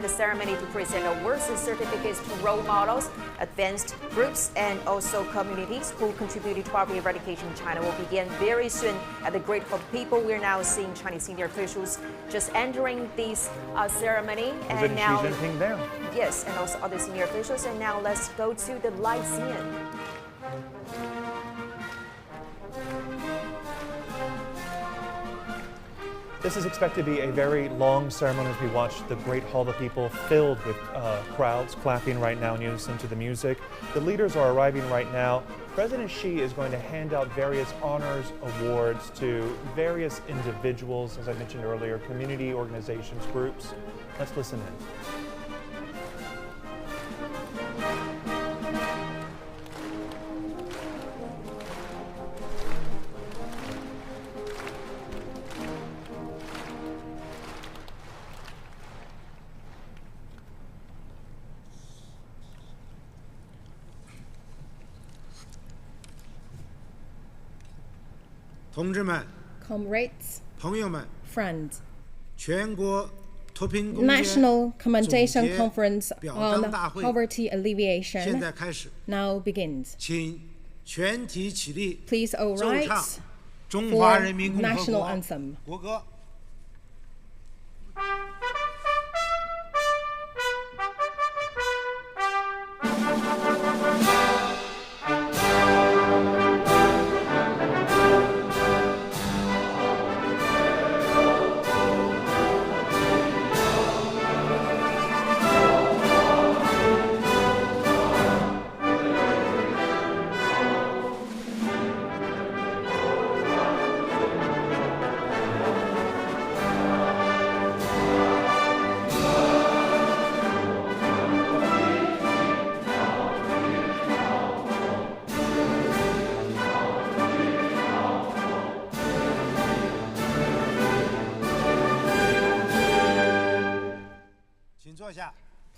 The ceremony to present awards and certificates to role models, advanced groups, and also communities who contributed to poverty eradication in China will begin very soon at the Great Hall of People. We're now seeing Chinese senior officials just entering this ceremony. President Xi Jinping there. Yes, and also other senior officials. And now let's go to the live scene. This is expected to be a very long ceremony as we watch the Great Hall of People filled with crowds clapping right now in unison to the music. The leaders are arriving right now. President Xi is going to hand out various honors, awards to various individuals, as I mentioned earlier, community organizations, groups. Let's listen in. Comrades, friends, National Commendation Conference on Poverty Alleviation now begins. Please all rise for National Anthem.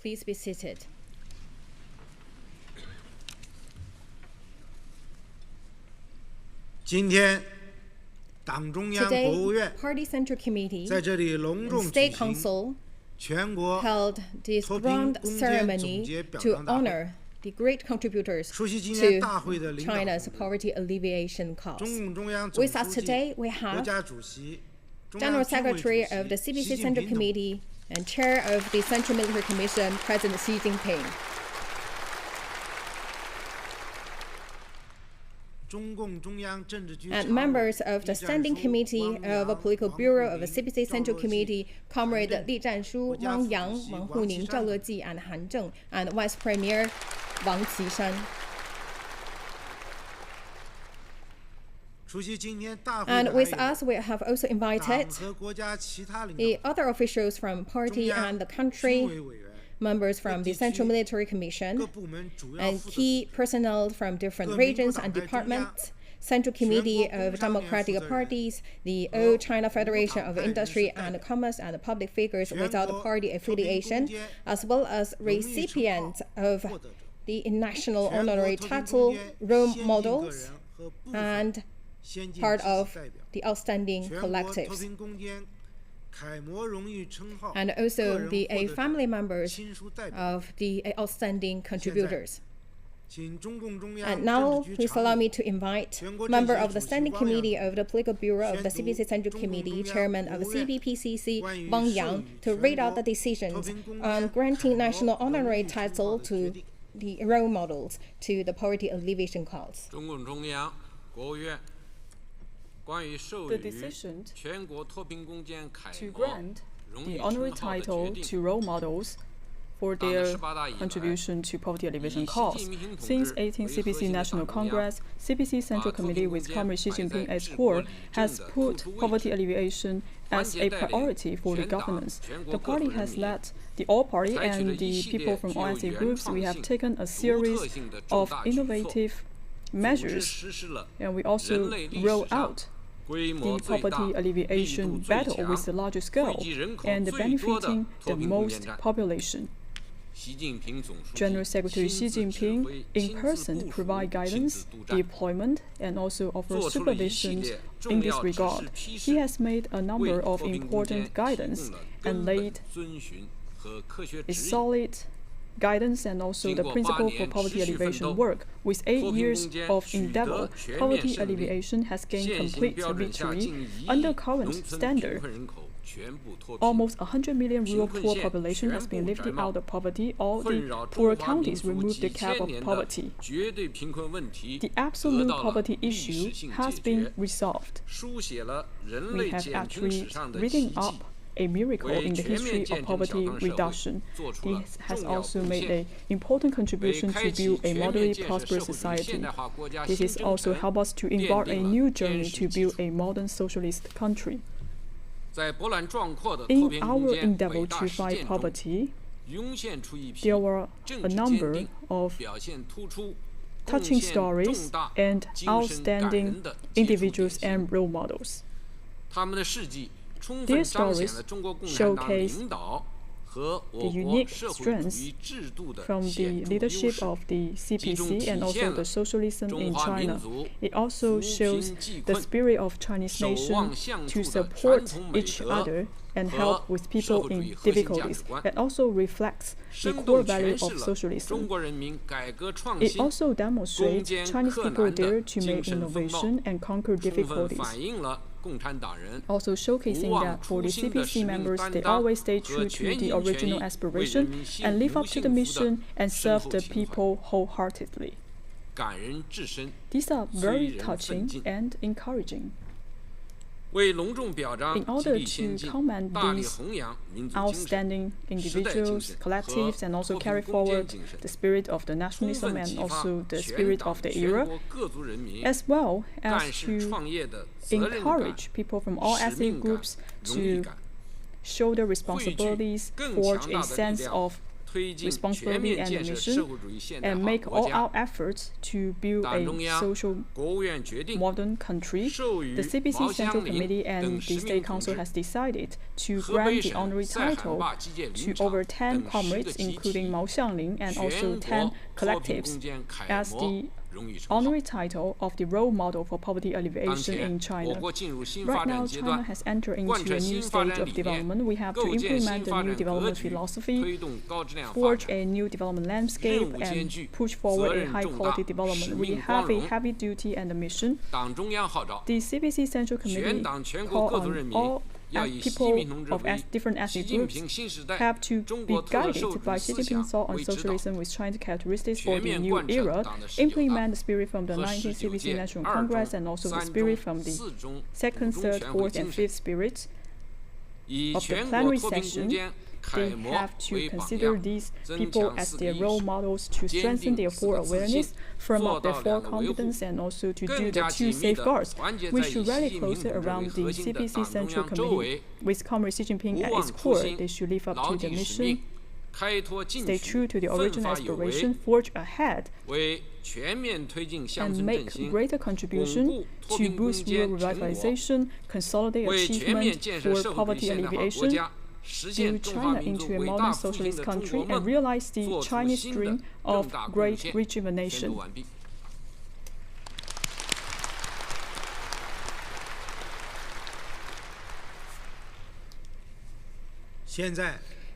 Please be seated. Today, Party Central Committee and State Council held this grand ceremony to honor the great contributors to China's poverty alleviation cause. With us today, we have General Secretary of the CPC Central Committee and Chair of the Central Military Commission, President Xi Jinping. And members of the Standing Committee of the Political Bureau of the CPC Central Committee, Comrade Li Zhanshu, Wang Yang, Wang Huning, Zhao Leji, and Han Zheng, and Vice Premier Wang Qishan. And with us, we have also invited the other officials from party and the country, members from the Central Military Commission, and key personnel from different regions and departments, Central Committee of Democratic Parties, the All China Federation of Industry and Commerce, and public figures without party affiliation, as well as recipients of the national honorary title, role models, and part of the outstanding collectives, and also the family members of the outstanding contributors. And now, please allow me to invite member of the Standing Committee of the Political Bureau of the CPC Central Committee, Chairman of the CPPCC, Wang Yang, to read out the decisions on granting national honorary title to the role models to the poverty alleviation cause. The decision to grant the honorary title to role models for their contribution to poverty alleviation cause. Since 18th CPC National Congress, CPC Central Committee with Comrade Xi Jinping as core has put poverty alleviation as a priority for the governance. The party has led the All Party and the people from all ethnic groups. We have taken a series of innovative measures, and we also roll out the poverty alleviation battle with the largest scale and benefiting the most population. General Secretary Xi Jinping in person provide guidance, deployment, and also offer supervision in this regard. He has made a number of important guidance and laid a solid guidance and also the principle for poverty alleviation work. With 8 years of endeavor, poverty alleviation has gained complete victory. Under current standard, almost 100 million rural poor population has been lifted out of poverty. All the poor counties removed the cap of poverty. The absolute poverty issue has been resolved. We have actually written up a miracle in the history of poverty reduction. This has also made an important contribution to build a moderately prosperous society. This has also helped us to embark a new journey to build a modern socialist country. In our endeavor to fight poverty, there were a number of touching stories and outstanding individuals and role models. Their stories showcase the unique strengths from the leadership of the CPC and also the socialism in China. It also shows the spirit of Chinese nation to support each other and help with people in difficulties. It also reflects the core value of socialism. It also demonstrates Chinese people dare to make innovation and conquer difficulties. Also showcasing that for the CPC members, they always stay true to the original aspiration and live up to the mission and serve the people wholeheartedly. These are very touching and encouraging. In order to commend these outstanding individuals, collectives, and also carry forward the spirit of the nationalism and also the spirit of the era, as well as to encourage people from all ethnic groups to shoulder responsibilities, forge a sense of responsibility and mission, and make all-out efforts to build a social modern country. The CPC Central Committee and the State Council has decided to grant the honorary title to over 10 comrades, including Mao Xianglin, and also 10 collectives, as the honorary title of the role model for poverty alleviation in China. Right now, China has entered into a new stage of development. We have to implement the new development philosophy, forge a new development landscape, and push forward a high-quality development. We have a heavy duty and a mission. The CPC Central Committee call on all people of different ethnic groups have to be guided by Xi Jinping's thought on socialism with China's characteristics for the new era, implement the spirit from the 19th CPC National Congress and also the spirit from the 2nd, 3rd, 4th, and 5th spirits of the plenary session. They have to consider these people as their role models to strengthen their full awareness, firm up their full confidence, and also to do the 2 safeguards. We should rally closer around the CPC Central Committee. With Comrade Xi Jinping at its core, they should live up to the mission, stay true to the original aspiration, forge ahead, and make greater contribution to boost rural revitalization, consolidate achievement for poverty alleviation, build China into a modern socialist country, and realize the Chinese dream of great rejuvenation.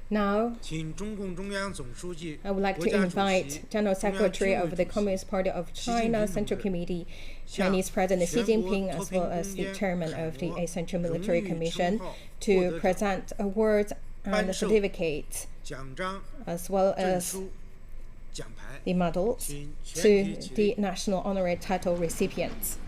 Now, I would like to invite General Secretary of the Communist Party of China Central Committee, Chinese President Xi Jinping, as well as the Chairman of the Central Military Commission, to present awards and certificates, as well as the medals, to the national honorary title recipients.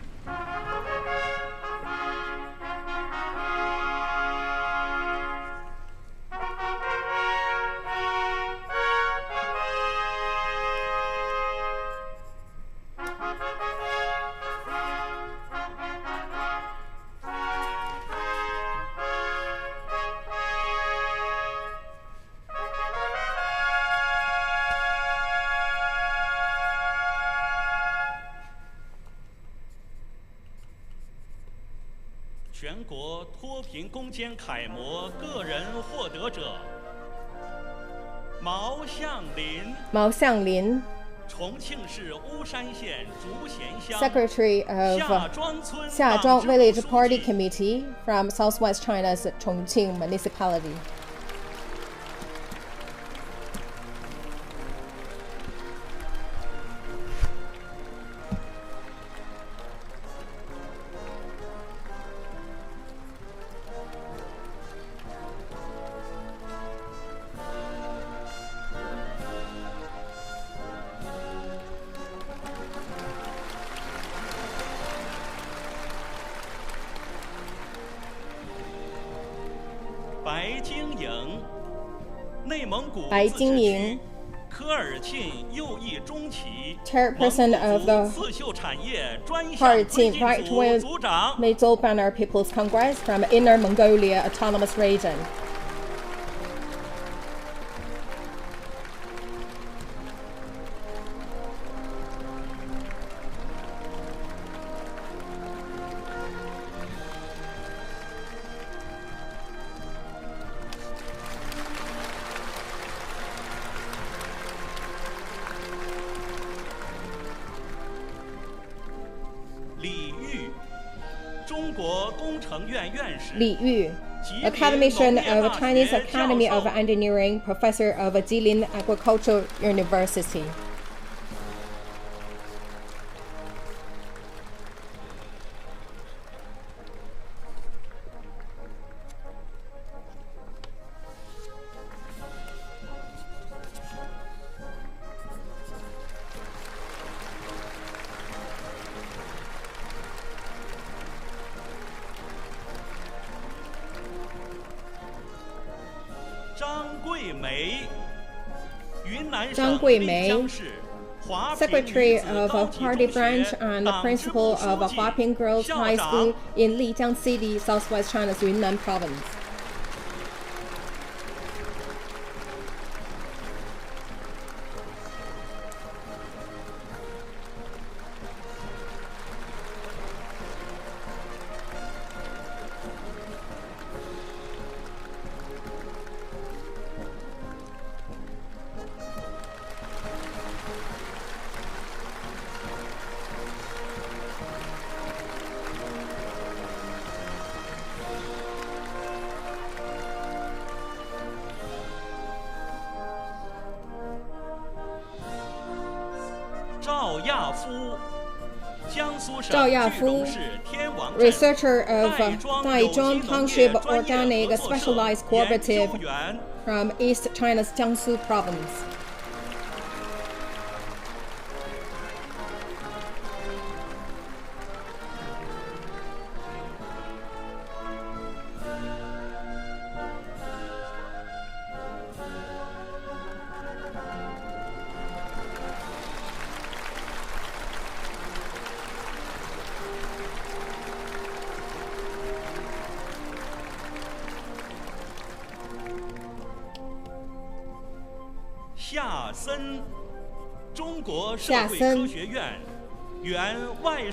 Mao Xianglin, Secretary of Xiazhuang Village Party Committee from Southwest China's Chongqing Municipality. 白晶莹，内蒙古白自治区晶莹科尔沁右翼中旗 chairperson 蒙 of 古 the 族刺绣产业专项 Party 推进 Right 组 Wing 组长。 Middle Banner People's Congress from Inner Mongolia Autonomous Region. Li Yu, academician of Chinese Academy of Engineering, professor of Jilin Agricultural University. Zhang Guimei, secretary of a party branch and principal of Huaping Girls High School in Lijiang City, southwest China's Yunnan province. Zhao Yafu, researcher of Daizhong Township Organic Specialized Cooperative from East China's Jiangsu province.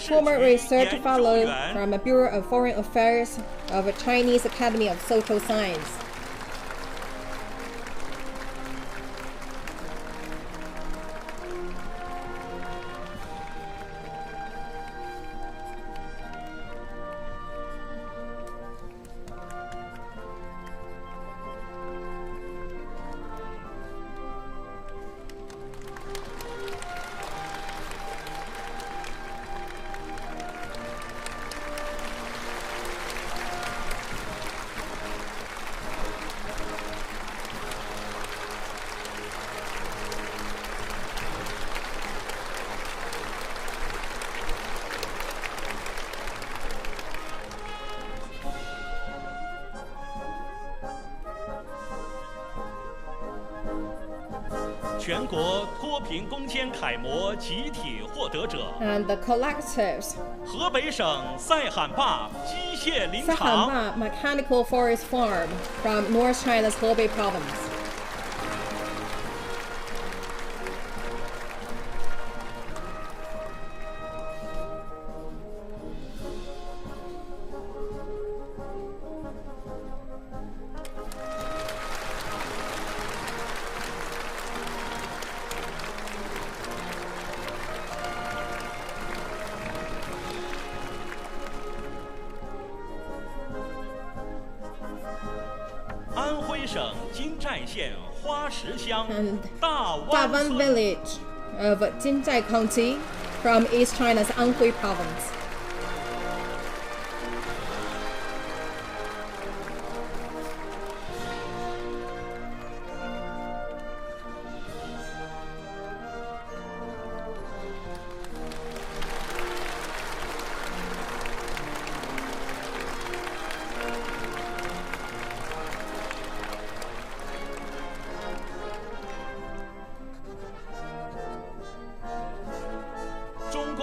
Former research fellow from the Bureau of Foreign Affairs of the Chinese Academy of Social Science. And the collectives. 河北省赛罕坝机械林场 Sahanba Mechanical Forest Farm from North China's Hebei province. And Dawan village of Jinzhai County from East China's Anhui province.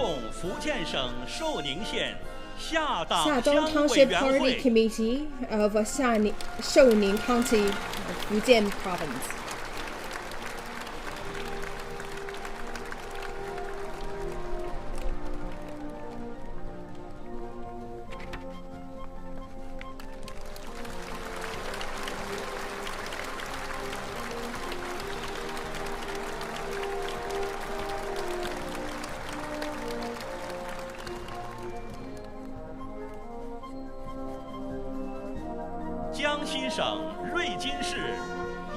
共福建省寿宁县下党 Xiadong 乡委 Township 员 Party 会 Committee of Shouning County, Fujian Province. Jiangxi 省瑞金市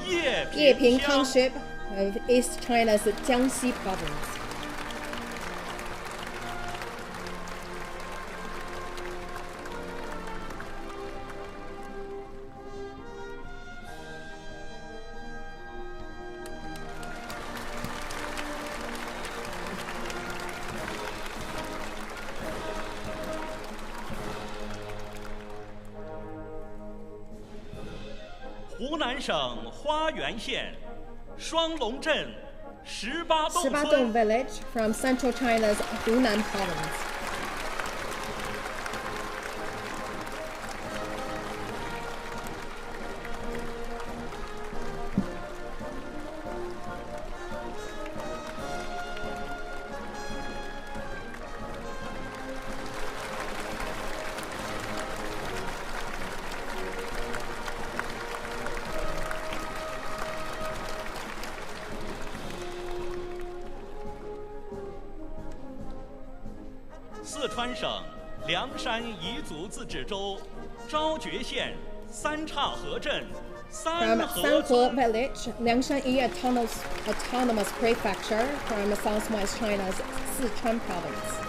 叶 Yeping 平乡 Township of East China's Jiangxi Province.湖南省花园县双龙镇18洞 Shibadong 村 Village from central China's Hunan Province.四川省凉山彝族自治州昭觉县三岔河镇 From 三河 Sanhe 村 Village, Liangshan-Yi Autonomous Prefecture from southwest China's Sichuan Province.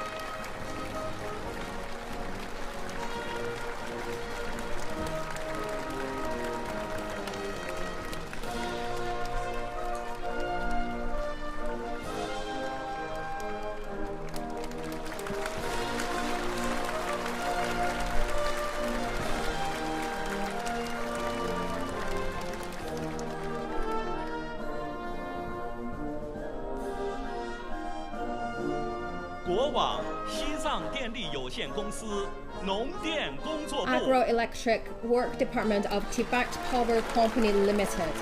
"国网西藏电力有限公司农电工作部 Agroelectric Work Department of Tibet Power Company Limited.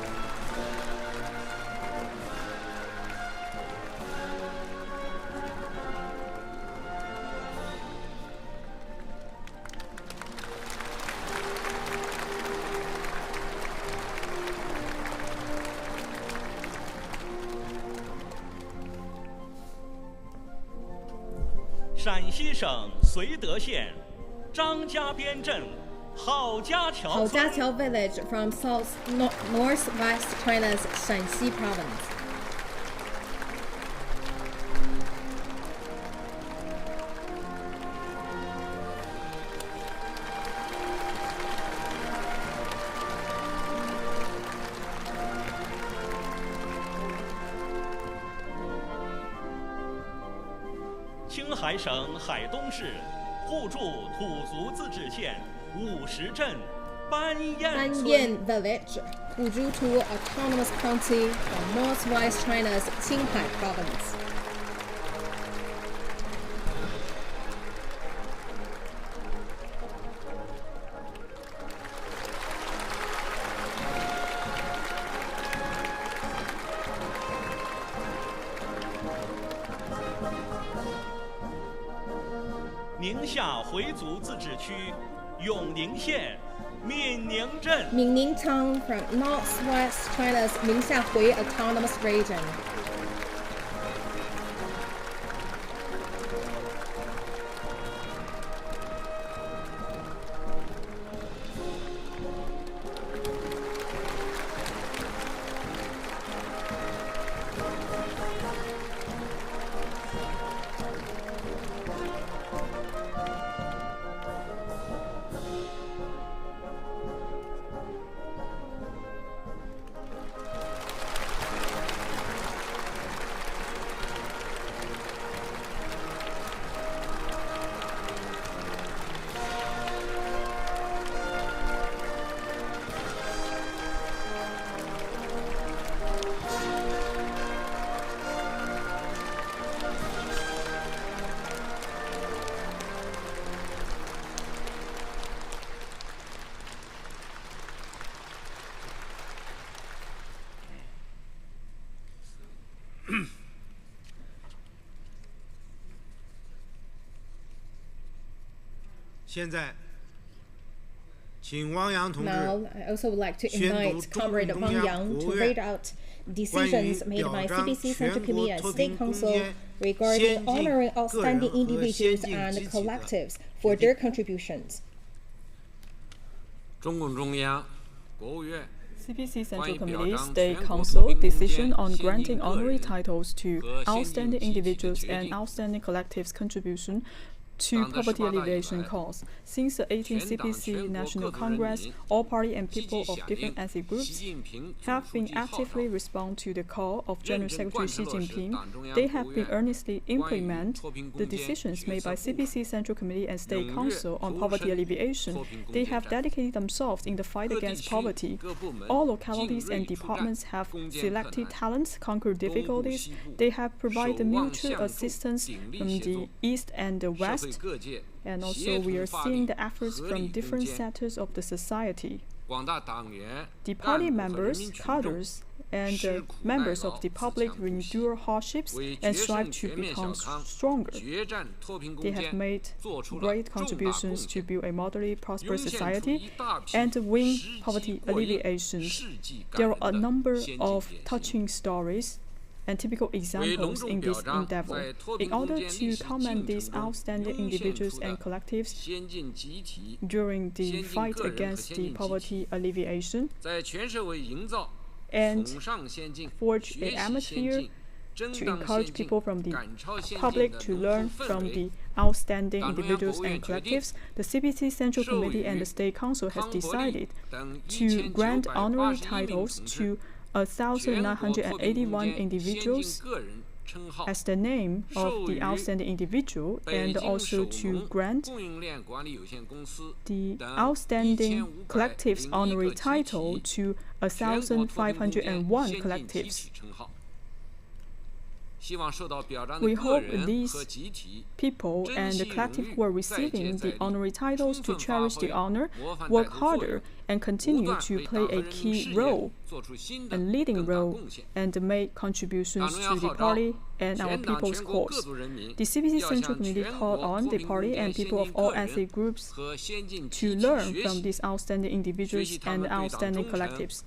陕西省绥德县张家边镇郝家桥村 Haojiaqiao Village from northwest China's Shanxi Province. 青海省海东市互助土族自治县50镇班彦村 Banyan Village, Hujutu Autonomous County from northwest China's Qinghai Province. 宁夏回族自治区永宁县闽宁镇 Mingning Town from northwest China's Ningxiahui Autonomous Region. Now, I also would like to invite Comrade Wang Yang to read out decisions made by CPC Central Committee and State Council regarding honoring outstanding individuals and collectives for their contributions. CPC Central Committee State Council decision on granting honorary titles to outstanding individuals and outstanding collectives' contribution to poverty alleviation cause. Since the 18th CPC National Congress, all party and people of different ethnic groups have been actively respond to the call of General Secretary Xi Jinping. They have been earnestly implement the decisions made by CPC Central Committee and State Council on poverty alleviation. They have dedicated themselves in the fight against poverty. All localities and departments have selected talents, conquered difficulties. They have provided mutual assistance from the East and the West. And also we are seeing the efforts from different sectors of the society. The party members, cadres, and members of the public endure hardships and strive to become stronger. They have made great contributions to build a moderately prosperous society and win poverty alleviation. There are a number of touching stories and typical examples in this endeavor. In order to commend these outstanding individuals and collectives during the fight against the poverty alleviation, and forge an atmosphere to encourage people from the public to learn from the outstanding individuals and collectives, the CPC Central Committee and the State Council has decided to grant honorary titles to 1,981 individuals as the name of the outstanding individual, and also to grant the outstanding collectives honorary title to 1,501 collectives. We hope these people and the collective who are receiving the honorary titles to cherish the honor, work harder, and continue to play a key role, a leading role, and make contributions to the party and our people's cause. The CPC Central Committee called on the party and people of all ethnic groups to learn from these outstanding individuals and outstanding collectives.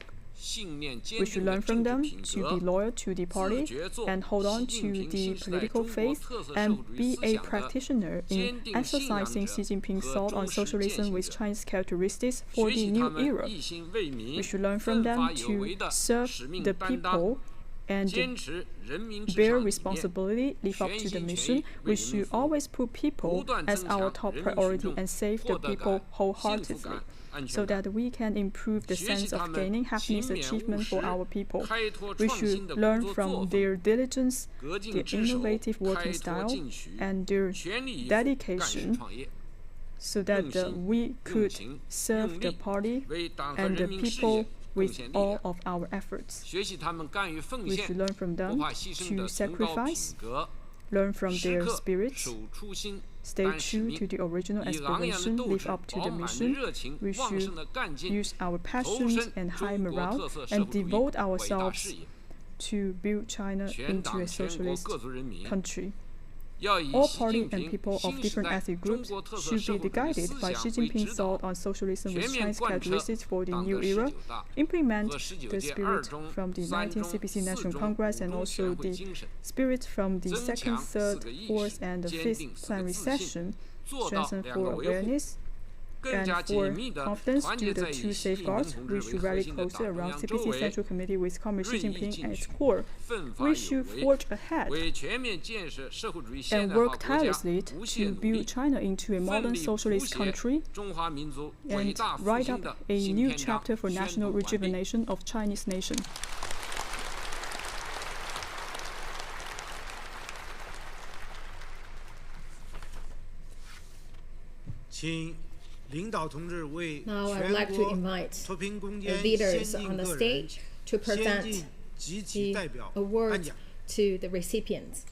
We should learn from them to be loyal to the party and hold on to the political faith and be a practitioner in exercising Xi Jinping's thought on socialism with Chinese characteristics for the new era. We should learn from them to serve the people and bear responsibility, live up to the mission. We should always put people as our top priority and save the people wholeheartedly, so that we can improve the sense of gaining happiness achievement for our people. We should learn from their diligence, their innovative working style, and their dedication, so that we could serve the party and the people with all of our efforts. We should learn from them to sacrifice, learn from their spirits, stay true to the original aspiration, live up to the mission. We should use our passion and high morale and devote ourselves to build China into a socialist country. All party and people of different ethnic groups should be guided by Xi Jinping's thought on socialism with Chinese characteristics for the new era, implement the spirit from the 19th CPC National Congress and also the spirit from the 2nd, 3rd, 4th, and the 5th plenary session, strengthen for awareness and for confidence to the two safeguards. We should rally closer around CPC Central Committee with Comrade Xi Jinping at its core. We should forge ahead and work tirelessly to build China into a modern socialist country and write up a new chapter for national rejuvenation of Chinese nation. Now I would like to invite the leaders on the stage to present the award to the recipients.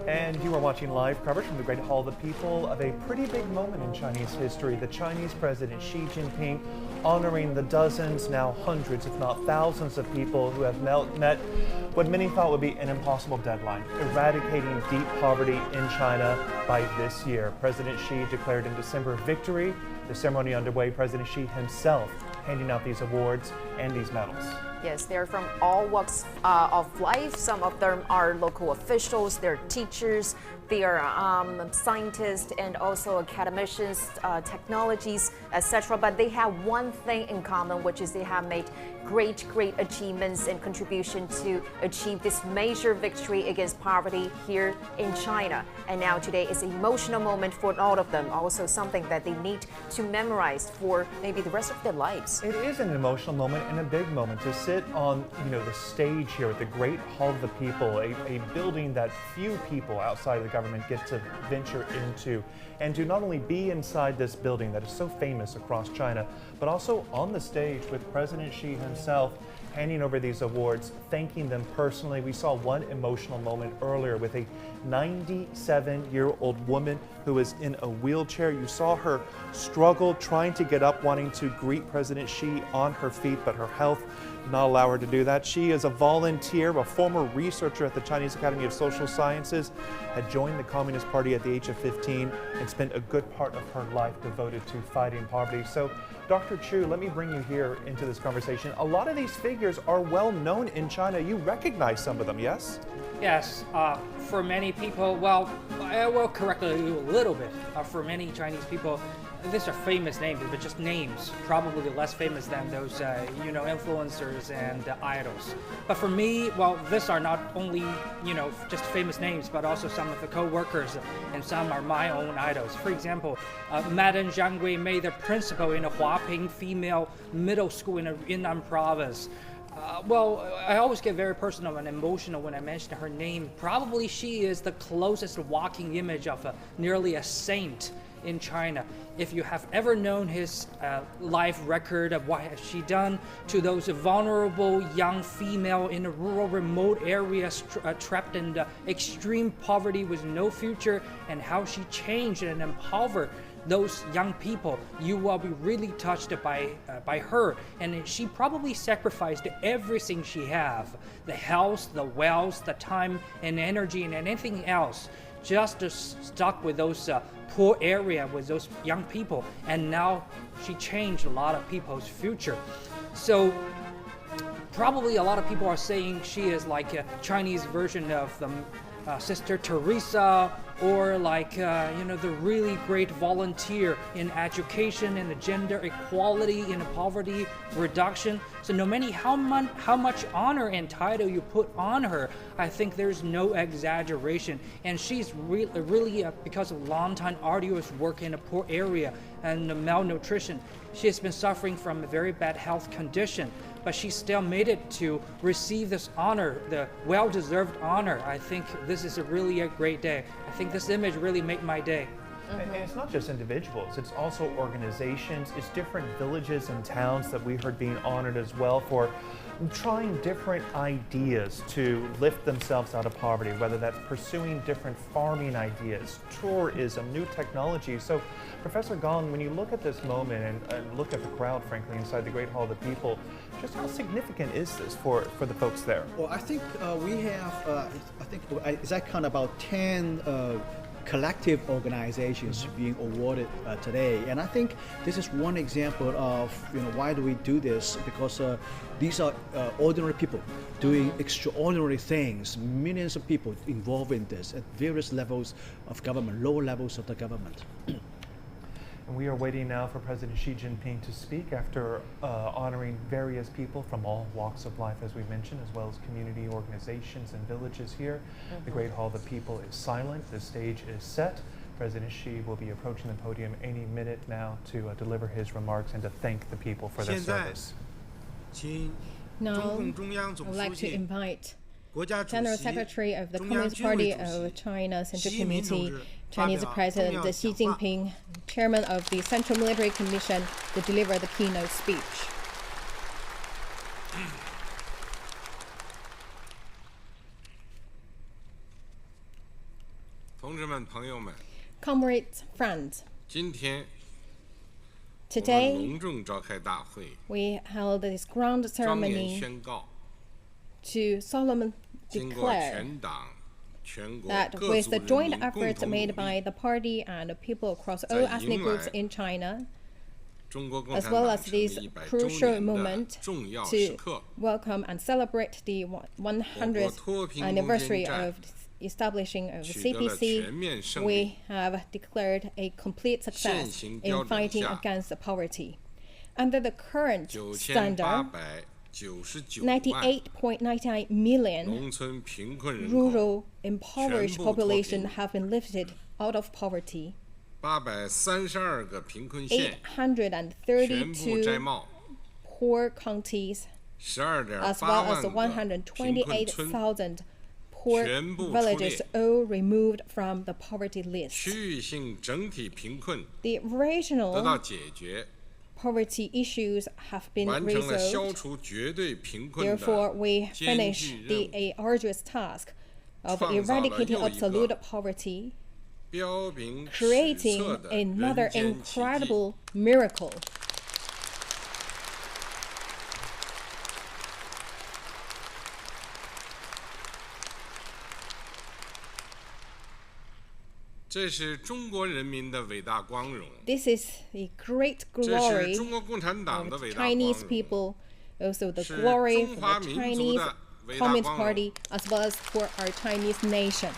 And you are watching live coverage from the Great Hall of the People of a pretty big moment in Chinese history. The Chinese President Xi Jinping honoring the dozens, now hundreds, if not thousands of people who have met what many thought would be an impossible deadline, eradicating deep poverty in China by this year. President Xi declared in December victory. The ceremony underway, President Xi himself handing out these awards and these medals. Yes, they're from all walks of life. Some of them are local officials, they're teachers, they are scientists and also academicians, technologies, etc. But they have one thing in common, which is they have made great achievements and contribution to achieve this major victory against poverty here in China. And now today is an emotional moment for all of them, also something that they need to memorize for maybe the rest of their lives. It is an emotional moment and a big moment to sit on, the stage here at the Great Hall of the People, a building that few people outside of the government get to venture into, and to not only be inside this building that is so famous across China, but also on the stage with President Xi himself handing over these awards, thanking them personally. We saw one emotional moment earlier with a 97-year-old woman who was in a wheelchair. You saw her struggle trying to get up, wanting to greet President Xi on her feet, but her health did not allow her to do that. She is a volunteer, a former researcher at the Chinese Academy of Social Sciences, had joined the Communist Party at the age of 15 and spent a good part of her life devoted to fighting poverty. So, Dr. Chu, let me bring you here into this conversation. A lot of these figures are well known in China. You recognize some of them, yes? Yes, for many people, well, I will correct you a little bit. For many Chinese people, these are famous names, but just names, probably less famous than those, influencers and idols. But for me, well, these are not only, just famous names, but also some of the co-workers, and some are my own idols. For example, Madam Zhang Gui made the principal in a Huaping female middle school in Yunnan province. I always get very personal and emotional when I mention her name. Probably she is the closest walking image of nearly a saint in China. If you have ever known his life record of what has she done to those vulnerable young female in a rural remote area trapped in extreme poverty with no future, and how she changed and empowered those young people, you will be really touched by her. And she probably sacrificed everything she have, the health, the wealth, the time and energy and anything else, just to stuck with those poor area with those young people. And now she changed a lot of people's future. So probably a lot of people are saying she is like a Chinese version of the Sister Teresa, or like the really great volunteer in education and the gender equality in poverty reduction. So no matter how much honor and title you put on her, I think there's no exaggeration. And she's really because of long time arduous work in a poor area and malnutrition, she has been suffering from a very bad health condition, but she still made it to receive this honor, the well-deserved honor. I think this is really a great day. I think this image really made my day. And it's not just individuals, it's also organizations, it's different villages and towns that we heard being honored as well for trying different ideas to lift themselves out of poverty, whether that's pursuing different farming ideas, tourism, new technology. So, Professor Gong, when you look at this moment and look at the crowd, frankly, inside the Great Hall of the People, just how significant is this for the folks there? Well, I think we have, it's that kind of about 10 collective organizations being awarded today, and I think this is one example of why do we do this, because these are ordinary people doing extraordinary things, millions of people involved in this at various levels of government, lower levels of the government. And we are waiting now for President Xi Jinping to speak after honoring various people from all walks of life, as we mentioned, as well as community organizations and villages here. The Great Hall of the People is silent. The stage is set. President Xi will be approaching the podium any minute now to deliver his remarks and to thank the people for their service. Now, I would like to invite General Secretary of the Communist Party of China Central Committee, Chinese President Xi Jinping, Chairman of the Central Military Commission, to deliver the keynote speech. Comrades, friends, 今天 today 隆重召开大会， we held this grand 庄严 ceremony 宣告， to solemnly 经过 declare 全党、全国 that 各 with 族 the 人 joint 民共 efforts 同 made 努 by 力， the party and the people across all ethnic groups in China, 中国共 as 产 well 党 as 成立 this 100周 crucial 年的 moment 重要时 to 刻， welcome and celebrate the 100th 脱贫攻坚 anniversary 战 of establishing of 取得了全 CPC, 面胜利， we have declared a complete 现 success 行标 in 准 fighting 下 against poverty. Under the current standard, 9899万 98.99 million 农村贫困人口， rural impoverished 全部脱贫。 population have been lifted out of poverty. 832个贫困县全部摘832帽， poor counties, 12.8 as well as 万个贫困村， 128,000 poor 全部 villages 出列。 all removed from the poverty list. 区域性整体贫困 The 得到 regional 解决， poverty issues have been 完成了消 resolved. 除绝对贫困的 Therefore, we 艰 finished 巨 the 任务， arduous task of 创造了 eradicating 又一个 absolute poverty, 标炳史 creating 册的 another 人间奇迹。 incredible miracle. 这是中国人民的伟大光荣， This is the great 这是 glory 中国共产党的 of 伟大光 Chinese 荣， people, also the 是 glory 中 for 华 the 民族 Chinese 的伟大 Communist 光荣。 Party, as well as for our Chinese nation.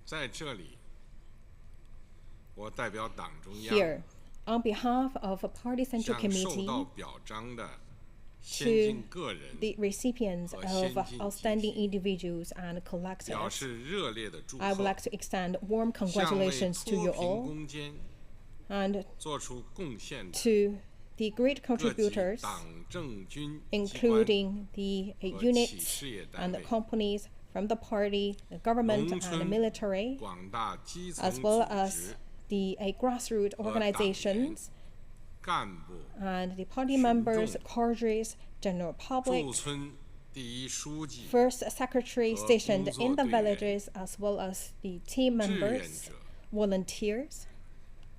在这里，我代表党中央 Here, on behalf of a party central 向受 committee, 到表彰的先 to 进个人 the recipients of 和先进 outstanding 集体 individuals and 表 collectives, 示热烈的祝 I would 贺， like to extend warm 向为 congratulations to 脱 you 贫 all 攻坚 and 做出贡献的 to the great 各级 contributors, 党政军机关 including the 和企 units 事业单 and 位， companies from the party, the government 农 and the 村 military, 广大基层 as 组 well 织 as the grassroots 和党员 organizations 干部、 and the party 群 members, 众 cadres, general 驻 public, 村第一书记、 first secretary 和 stationed 工作 in the 队员 villages, as well as the team 志愿 members, 者、 volunteers,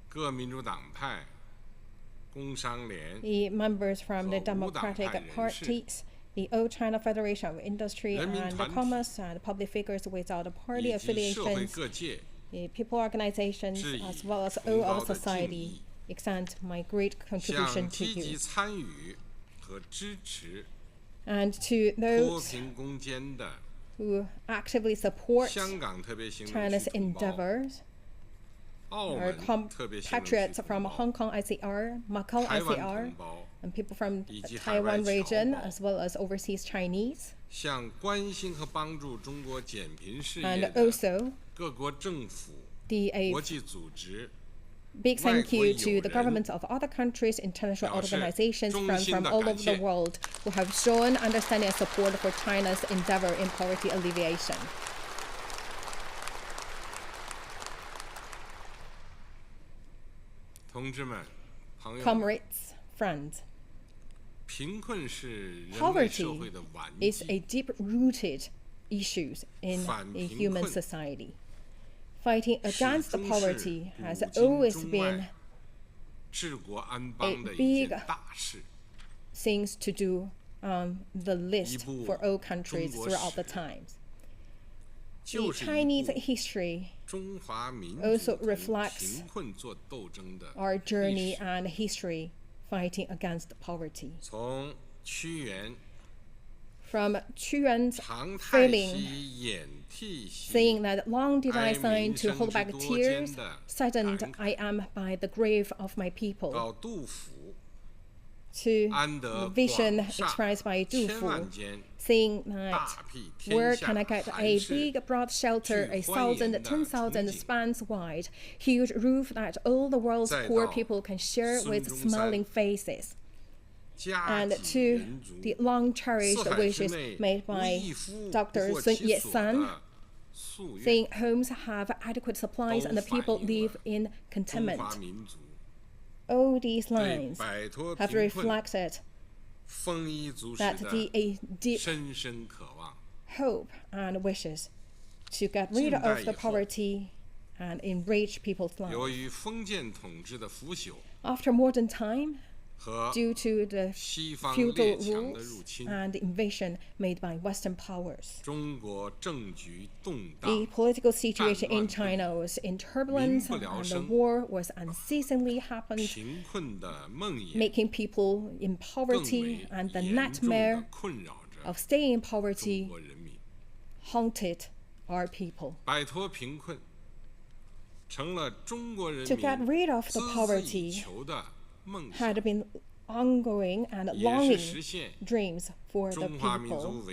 各民主党派、工商联、 the members from the 和无党派 democratic 人士 parties, the Old China Federation of Industry 人民 and 团体 Commerce, and public figures without 以 party 及社会 affiliations, 各界 the people organizations, 致以 as well as 崇 all 高 of 的敬 society, 意， extend my great 向 contribution to 积极 you. 参与和支持 And to 脱 those 贫攻坚的 who actively support 香港特别行政 China's 区同胞、 endeavors, 澳 our 门特别行政区 compatriots 同 from 胞、 Hong Kong ICR, Macau 台湾 ICR, 同胞 and people from 以及海外 Taiwan 侨 region, 胞 as well as overseas Chinese, 向关心和帮助中国减贫事 and 业的 also 各国政府、 the 国际组织 big thank you to the 外国友人 governments of other countries, international 表示 organizations 衷 from 心的 all 感 over the 谢。 world who have shown understanding and support for China's endeavor in poverty alleviation. 同志们、朋友们， Comrades, friends, 贫困是人类 poverty 社会的顽 is 疾 a deep-rooted issues in 反 a 贫 human 困 society. Fighting 是 against 中 poverty 世 has 古今 always 中 been 外治国安邦的 a 一件 big 大事。 things to do on the list 一部 for all countries 中国 throughout the 史 times. The 就是一 Chinese 部 history 中华民 also 族同 reflects 贫困做斗争的 our 历 journey 史。 and history fighting against poverty. 从屈原 From Chuan's 长太 feeling, 息掩涕兮， saying that long did I 哀 sign 民 to 生 hold 之 back 多 tears, 艰的 saddened 感慨 I am by the grave of my people. 到杜甫 To 安得 the vision 广厦 expressed by 千 Du 万 Fu, 间， saying that 大庇 where 天 can I 下 get 寒 a 士 big broad shelter, 具 a 欢颜 thousand, 的 10,000 憧憬 spans wide, huge roof that all the world's 再 poor 到 people can share 孙 with 中山 smiling faces, 家 and 祭 to 人族 the long cherished 四海之 wishes 内 made 无 by 一夫 Dr. 不获 Sun 其 Yat 所 Sen, 的夙愿。 saying homes have adequate supplies and the都反 people 映 live 了 in 中 contentment. 华民族 All these 对 lines 摆脱 have 贫困、 reflected that the deep hope and wishes to get rid of the poverty and enrich people's lives. After modern time, due to the feudal rules and the invasion made by Western powers, the political situation in China was in turbulence, and the war was unceasingly happened, making people in poverty, and the nightmare of staying in poverty haunted our people. To get rid of the poverty had been ongoing and longing dreams for the people.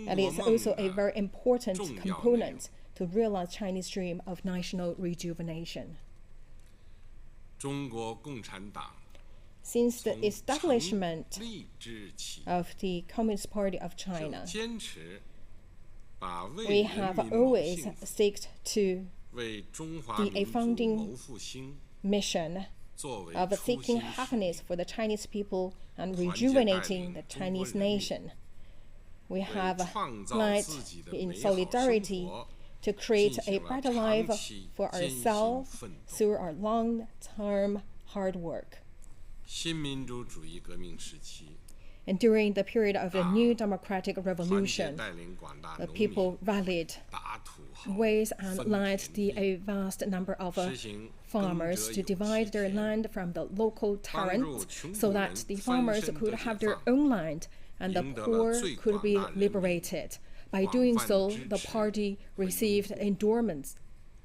And it's also a very important component to realize Chinese dream of national rejuvenation. Since the establishment of the Communist Party of China, we have always stuck to the founding mission of seeking happiness for the Chinese people and rejuvenating the Chinese nation. We have led in solidarity to create a better life for ourselves through our long-term hard work. And during the period of the new democratic revolution, the people rallied ways and led a vast number of farmers to divide their land from the local tyrants so that the farmers could have their own land and the poor could be liberated. By doing so, the party received endorsements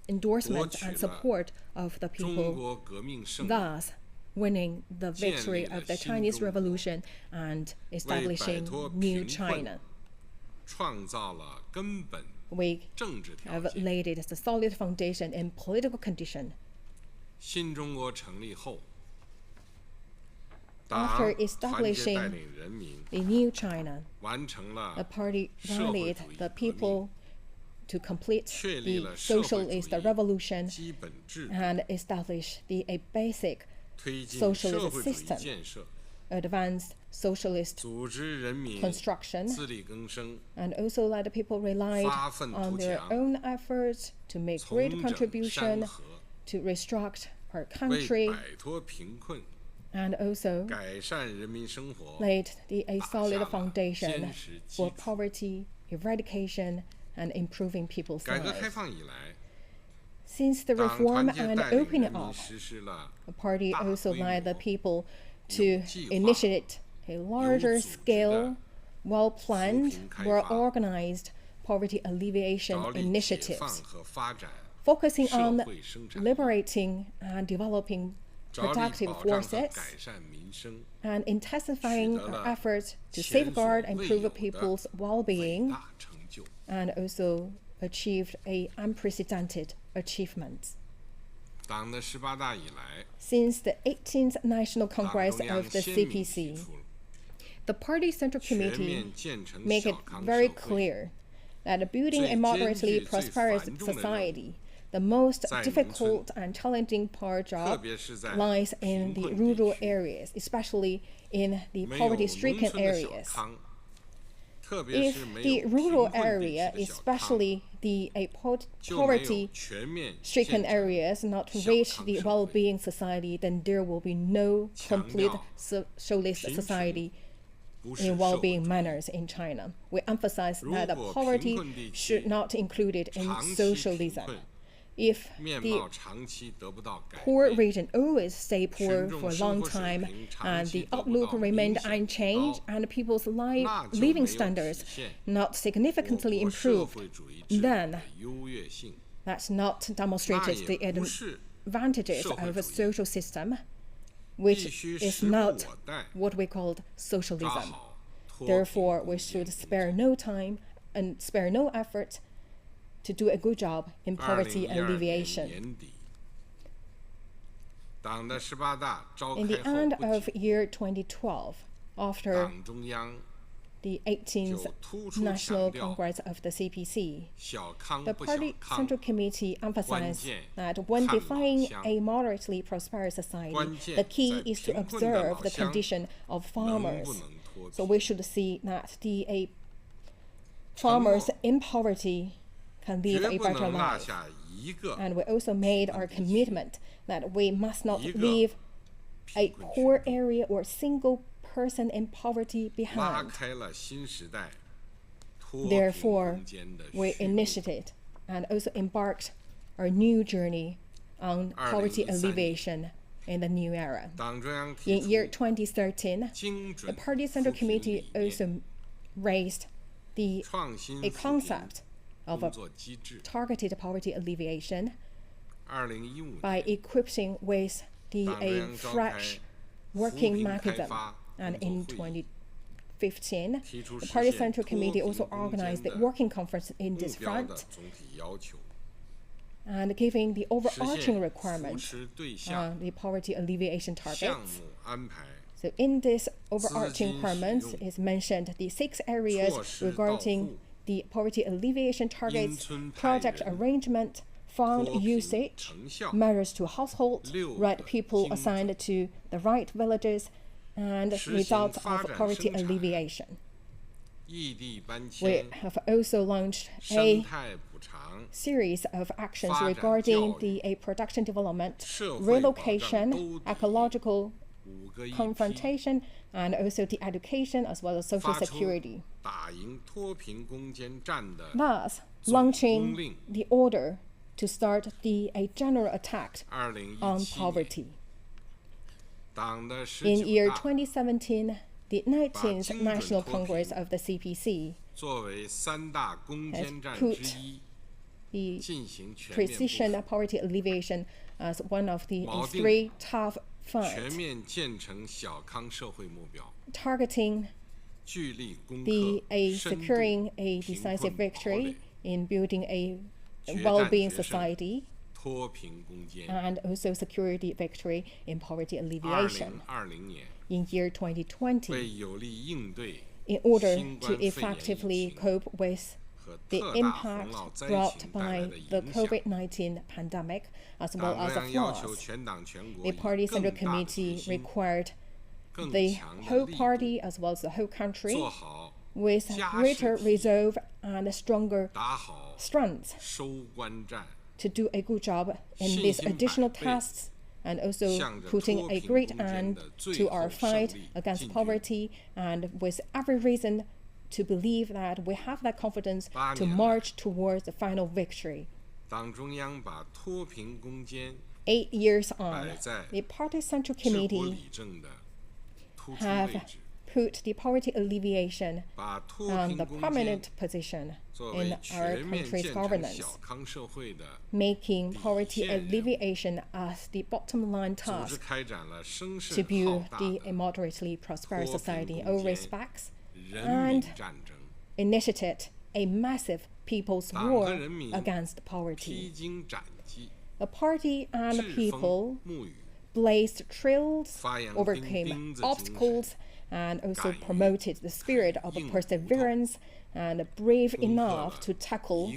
and support of the people, thus winning the victory of the Chinese Revolution and establishing New China. We have laid a solid foundation in political condition. After establishing the New China, the party rallied the people to complete the socialist revolution and establish a basic socialist system, advanced socialist construction, and also let the people rely on their own efforts to make great contribution to restructure our country, and also laid a solid foundation for poverty, eradication, and improving people's lives. Since the reform and opening up, the party also led the people to initiate a larger scale, well-planned, well-organized poverty alleviation initiatives, focusing on liberating and developing productive forces and intensifying our efforts to safeguard and improve people's well-being, and also achieved unprecedented achievements. Since the 18th National Congress of the CPC, the party Central Committee made it very clear that building a moderately prosperous society, the most difficult and challenging job lies in the rural areas, especially in the poverty-stricken areas. If the rural area, especially the poverty-stricken areas, not reach the well-being society, then there will be no complete socialist society in well-being manners in China. We emphasize that the poverty should not be included in socialism. If the poor region always stay poor for a long time and the outlook remained unchanged and people's living standards not significantly improved, then that's not demonstrated the advantages of a social system, which is not what we call socialism. Therefore, we should spare no time and spare no effort to do a good job in poverty alleviation. In the end of year 2012, after the 18th National Congress of the CPC. The Party Central Committee emphasized that when defining a moderately prosperous society, the key is to observe the condition of farmers. So we should see that the farmers in poverty can live a better life. And we also made our commitment that we must not leave a poor area or single person in poverty behind. Therefore, we initiated and also embarked our new journey on poverty alleviation in the new era. In year 2013, the Party Central Committee also raised a concept of a targeted poverty alleviation by equipping with a fresh working mechanism. And in 2015, the Party Central Committee also organized the working conference in this front and giving the overarching requirements on the poverty alleviation targets. So in this overarching requirements is mentioned the 6 areas regarding the poverty alleviation targets: project arrangement, fund usage, measures to household, right people assigned to the right villages, and results of poverty alleviation. We have also launched a series of actions regarding the production development, relocation, ecological confrontation, and also the education as well as social security. Thus, launching the order to start a general attack on poverty. In year 2017, the 19th National Congress of the CPC has put the precision poverty alleviation as one of the 3 tough funds, targeting securing a decisive victory in building a well-being society, and also security victory in poverty alleviation. In year 2020, in order to effectively cope with the impact brought by the COVID-19 pandemic as well as the floods, the Party Central Committee required the whole party as well as the whole country with greater resolve and stronger strength to do a good job in these additional tasks, and also putting a great end to our fight against poverty, and with every reason to believe that we have that confidence to march towards the final victory. 8 years on, the Party Central Committee have put the poverty alleviation on the prominent position in our country's governance, making poverty alleviation as the bottom line task to build a moderately prosperous society in all respects, and initiated a massive people's war against poverty. The party and the people blazed trails, overcame obstacles, and also promoted the spirit of perseverance and brave enough to tackle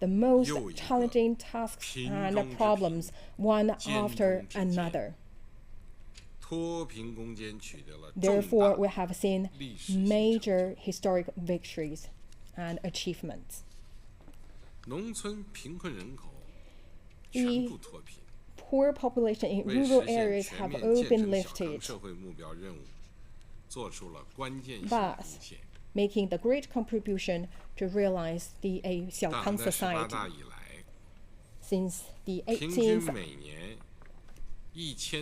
the most challenging tasks and problems one after another. Therefore, we have seen major historic victories and achievements. The poor population in rural areas have all been lifted, thus making the great contribution to realize the Xiaokang society. Since the 18th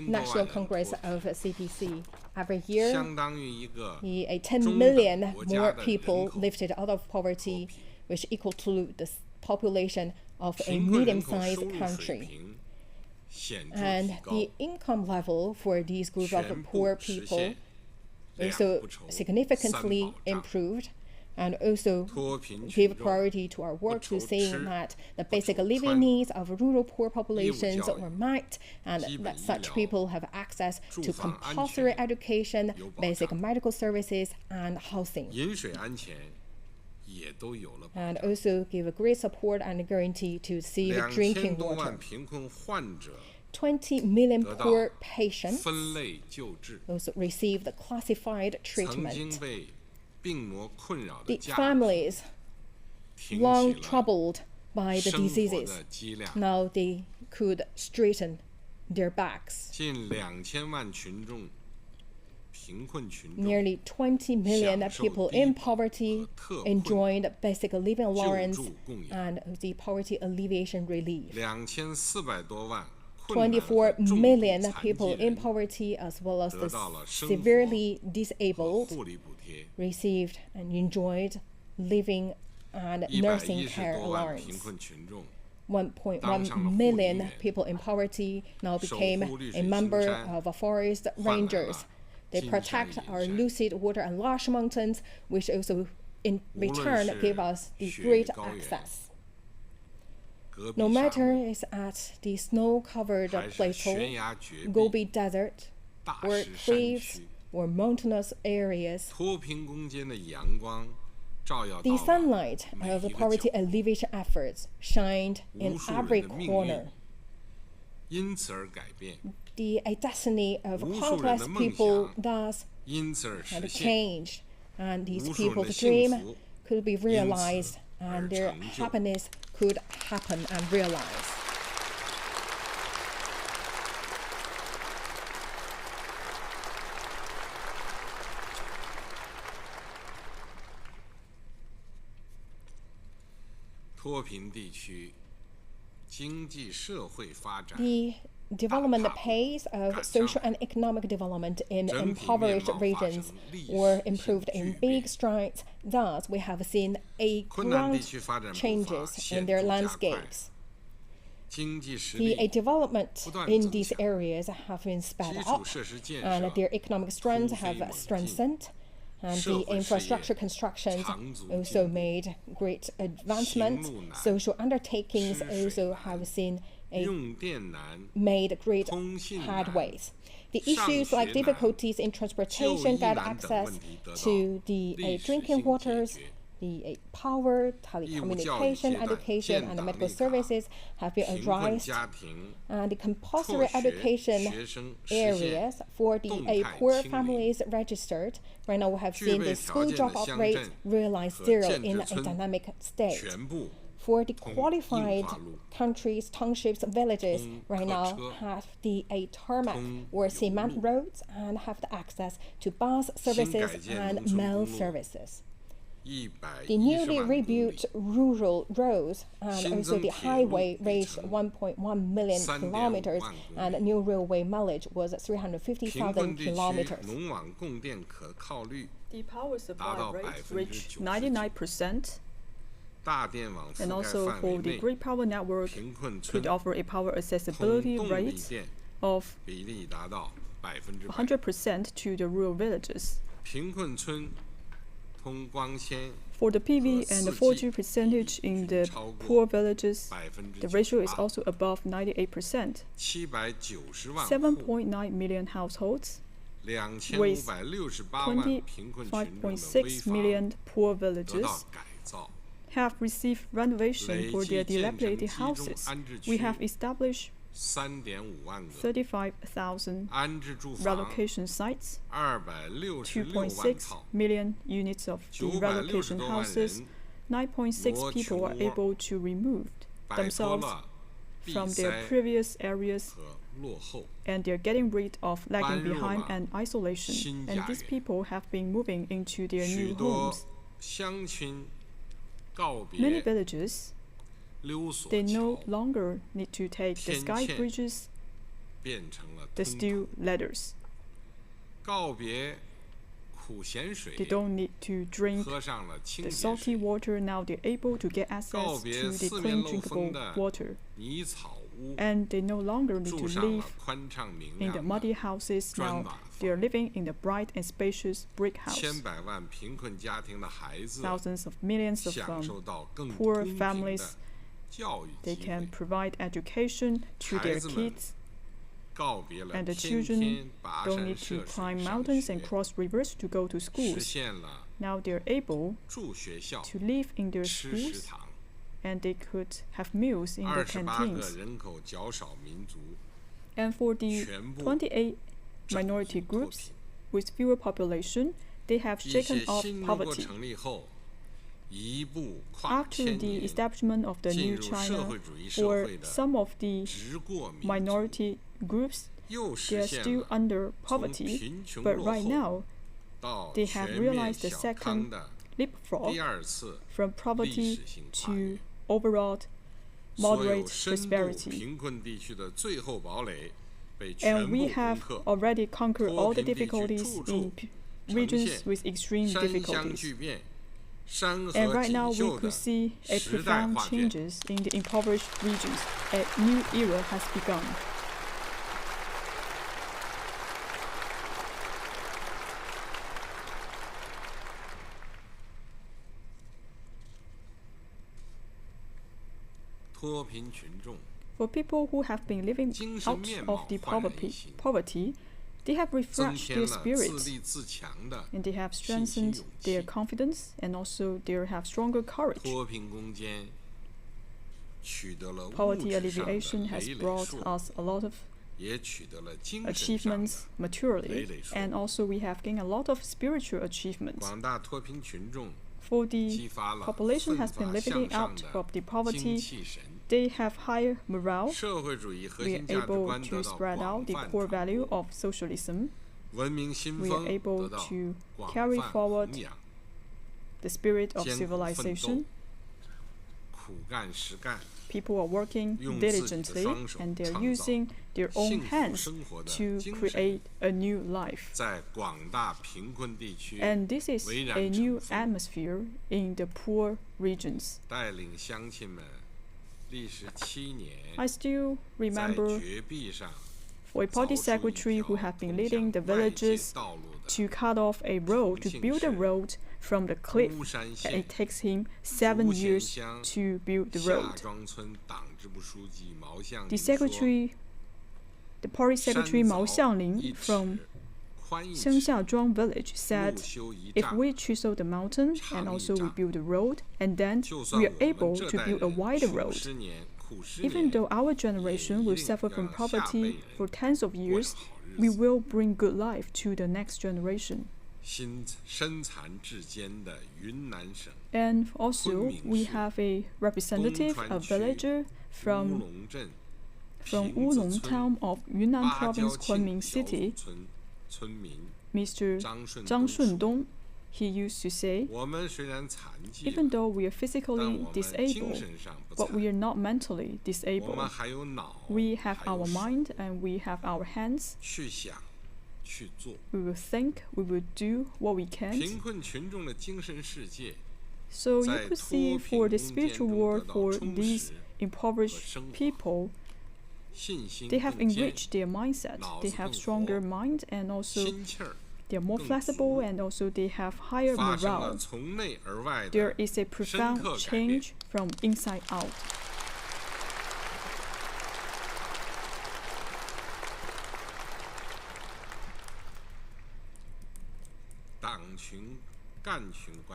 National Congress of CPC, every year, 10 million more people lifted out of poverty, which equal to the population of a medium-sized country. And the income level for these group of poor people also significantly improved, and also give priority to our work to seeing that the basic living needs of rural poor populations are met, and that such people have access to compulsory education, basic medical services, and housing. And also give a great support and guarantee to safe drinking water. 20 million poor patients also received classified treatment. The families long troubled by the diseases, now they could straighten their backs. Nearly 20 million people in poverty enjoyed basic living allowance and the poverty alleviation relief. 24 million people in poverty as well as the severely disabled received and enjoyed living and nursing care allowance. 1.1 million people in poverty now became a member of forest rangers. They protect our lucid water and large mountains, which also in return give us the great access. No matter it's at the snow-covered plateau, Gobi Desert, or cliffs, or mountainous areas, the sunlight of the poverty alleviation efforts shined in every corner. The destiny of countless people thus had changed, and these people's dream could be realized, and their happiness could happen and realize. The development pace of social and economic development in impoverished regions were improved in big strides. Thus, we have seen ground changes in their landscapes. The development in these areas have been sped up, and their economic strength have strengthened, and the infrastructure constructions also made great advancement. Social undertakings also have seen made great headways. The issues like difficulties in transportation, get access to the drinking waters, the power, telecommunication, education, and medical services have been addressed. And the compulsory education areas for the poor families registered. Right now we have seen the school dropout rate realize zero in a dynamic state. For the qualified countries, townships, villages, right now have the tarmac or cement roads and have the access to bus services and mail services. The newly rebuilt rural roads and also the highway reached 1.1 million kilometers, and new railway mileage was 350,000 kilometers. The power supply rate reached 99%. And also for the grid power network could offer a power accessibility rate of 100% to the rural villages. For the PV and the 4G percentage in the poor villages, the ratio is also above 98%. 7.9 million households with 25.6 million poor villages have received renovation for their dilapidated houses. We have established 35,000 relocation sites, 2.6 million units of the relocation houses, 9.6 people are able to remove themselves from their previous areas, and they're getting rid of lagging behind and isolation, and these people have been moving into their new homes. Many villages, they no longer need to take the sky bridges, the steel ladders. They don't need to drink the salty water. Now they're able to get access to the clean drinkable water. and they no longer need to live in the muddy houses. Now they are living in the bright and spacious brick house. Thousands of millions of poor families, they can provide education to their kids, and the children don't need to climb mountains and cross rivers to go to schools. Now they're able to live in their schools, and they could have meals in their canteens. And for the 28 minority groups with fewer population, they have shaken off poverty. After the establishment of the new China, for some of the minority groups, they are still under poverty, but right now, they have realized the second leapfrog from poverty to overall moderate prosperity. And we have already conquered all the difficulties in regions with extreme difficulties. And right now we could see a profound changes in the impoverished regions. A new era has begun. For people who have been living out of the poverty, they have refreshed their spirits, and they have strengthened their confidence, and also they have stronger courage. Poverty alleviation has brought us a lot of achievements materially, and also we have gained a lot of spiritual achievements. For the population has been living out of the poverty, they have higher morale. We are able to spread out the core value of socialism. We are able to carry forward the spirit of civilization. People are working diligently, and they are using their own hands to create a new life. And this is a new atmosphere in the poor regions. I still remember for a party secretary who had been leading the villages to cut off a road, to build a road from the cliff, and it takes him 7 years to build the road. The party secretary Mao Xiangling from Xiangxiazhuang village said, if we chisel the mountain and also we build a road, and then we are able to build a wider road, even though our generation will suffer from poverty for tens of years, we will bring good life to the next generation. And also, we have a representative, a villager from Wulong town of Yunnan province, Kunming city, Mr. Zhang Shundong. He used to say, even though we are physically disabled, but we are not mentally disabled. We have our mind and we have our hands. We will think, we will do what we can. So you could see for the spiritual world, for these impoverished people, they have enriched their mindset. They have stronger mind, and also they are more flexible, and also they have higher morale. There is a profound change from inside out.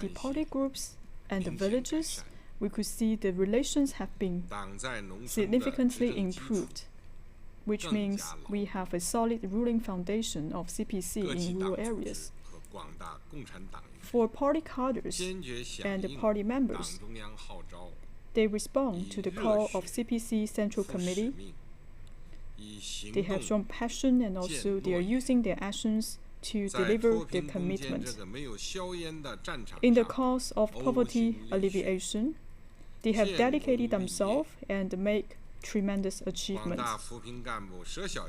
The party groups and the villages, we could see the relations have been significantly improved, which means we have a solid ruling foundation of CPC in rural areas. For party cadres and the party members, they respond to the call of CPC Central Committee. They have strong passion, and also they are using their actions to deliver their commitment. In the cause of poverty alleviation, they have dedicated themselves and make tremendous achievements.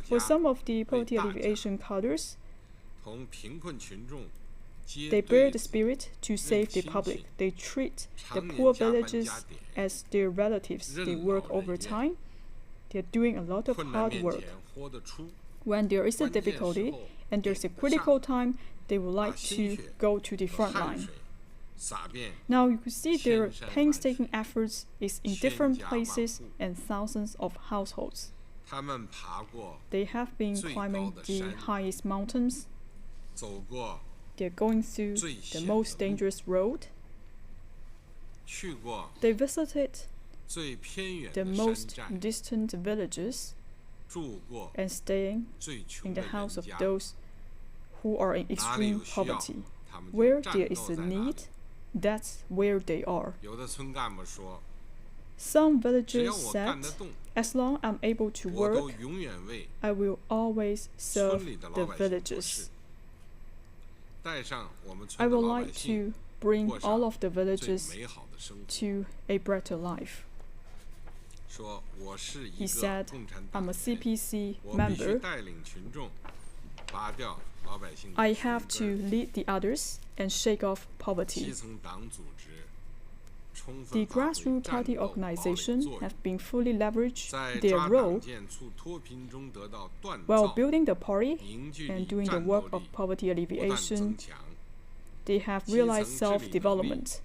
For some of the poverty alleviation cadres, they bear the spirit to save the public. They treat the poor villages as their relatives. They work overtime They're doing a lot of hard work. When there is a difficulty and there's a critical time, they would like to go to the front line. Now you can see their painstaking efforts is in different places and thousands of households. They have been climbing the highest mountains. They're going through the most dangerous road. They visited the most distant villages and staying in the house of those who are in extreme poverty. Where there is a need, that's where they are. Some villagers said, as long as I'm able to work, I will always serve the villagers. I would like to bring all of the villagers to a better life. He said, I'm a CPC member. I have to lead the others and shake off poverty. The grassroots party organizations have been fully leveraged their role while building the party and doing the work of poverty alleviation. They have realized self-development,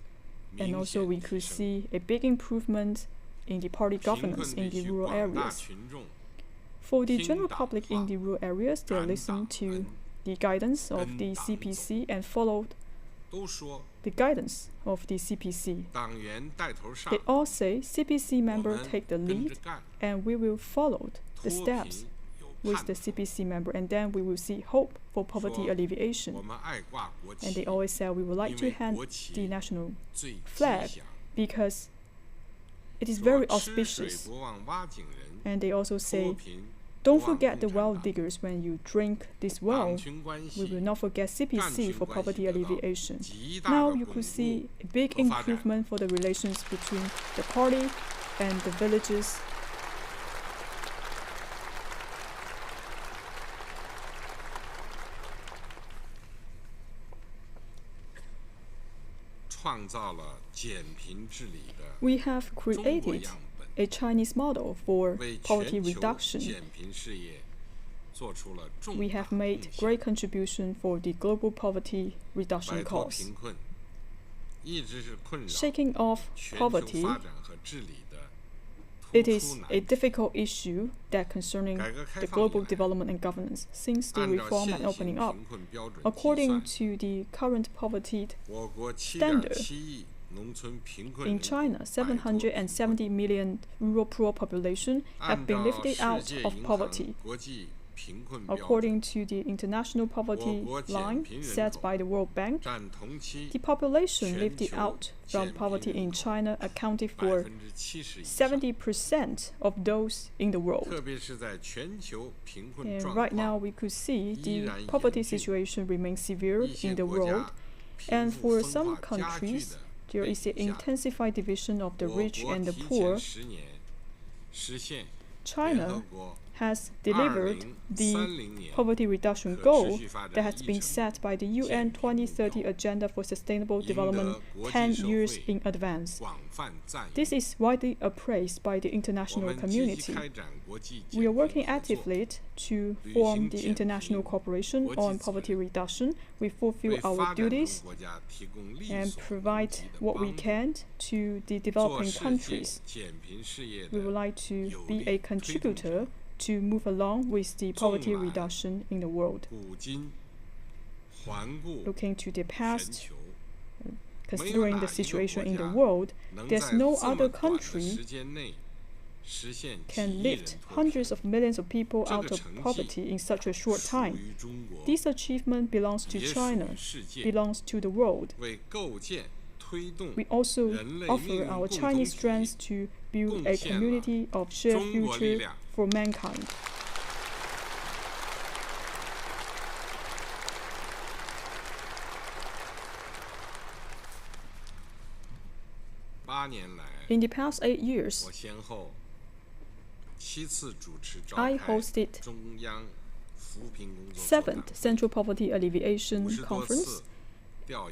and also we could see a big improvement in the party governance in the rural areas. For the general public in the rural areas, they listen to the guidance of the CPC and followed the guidance of the CPC. They all say CPC member take the lead and we will follow the steps with the CPC member, and then we will see hope for poverty alleviation. And they always say we would like to hand the national flag because it is very auspicious. And they also say, don't forget the well diggers when you drink this well. We will not forget CPC for poverty alleviation. Now you could see a big improvement for the relations between the party and the villages. We have created a Chinese model for poverty reduction. We have made great contribution for the global poverty reduction cause. Shaking off poverty, it is a difficult issue that concerning the global development and governance since the reform and opening up. According to the current poverty standard, in China, 770 million rural poor population have been lifted out of poverty. According to the international poverty line set by the World Bank, the population lifted out from poverty in China accounted for 70% of those in the world. And right now we could see the poverty situation remains severe in the world, and for some countries there is an intensified division of the rich and the poor. China has delivered the poverty reduction goal that has been set by the UN 2030 Agenda for Sustainable Development 10 years in advance. This is widely appraised by the international community. We are working actively to form the international cooperation on poverty reduction. We fulfill our duties and provide what we can to the developing countries. We would like to be a contributor to move along with the poverty reduction in the world. Looking to the past, considering the situation in the world, there's no other country can lift hundreds of millions of people out of poverty in such a short time. This achievement belongs to China, belongs to the world. We also offer our Chinese strengths to build a community of shared future for mankind. In the past 8 years, I hosted 7th Central Poverty Alleviation Conference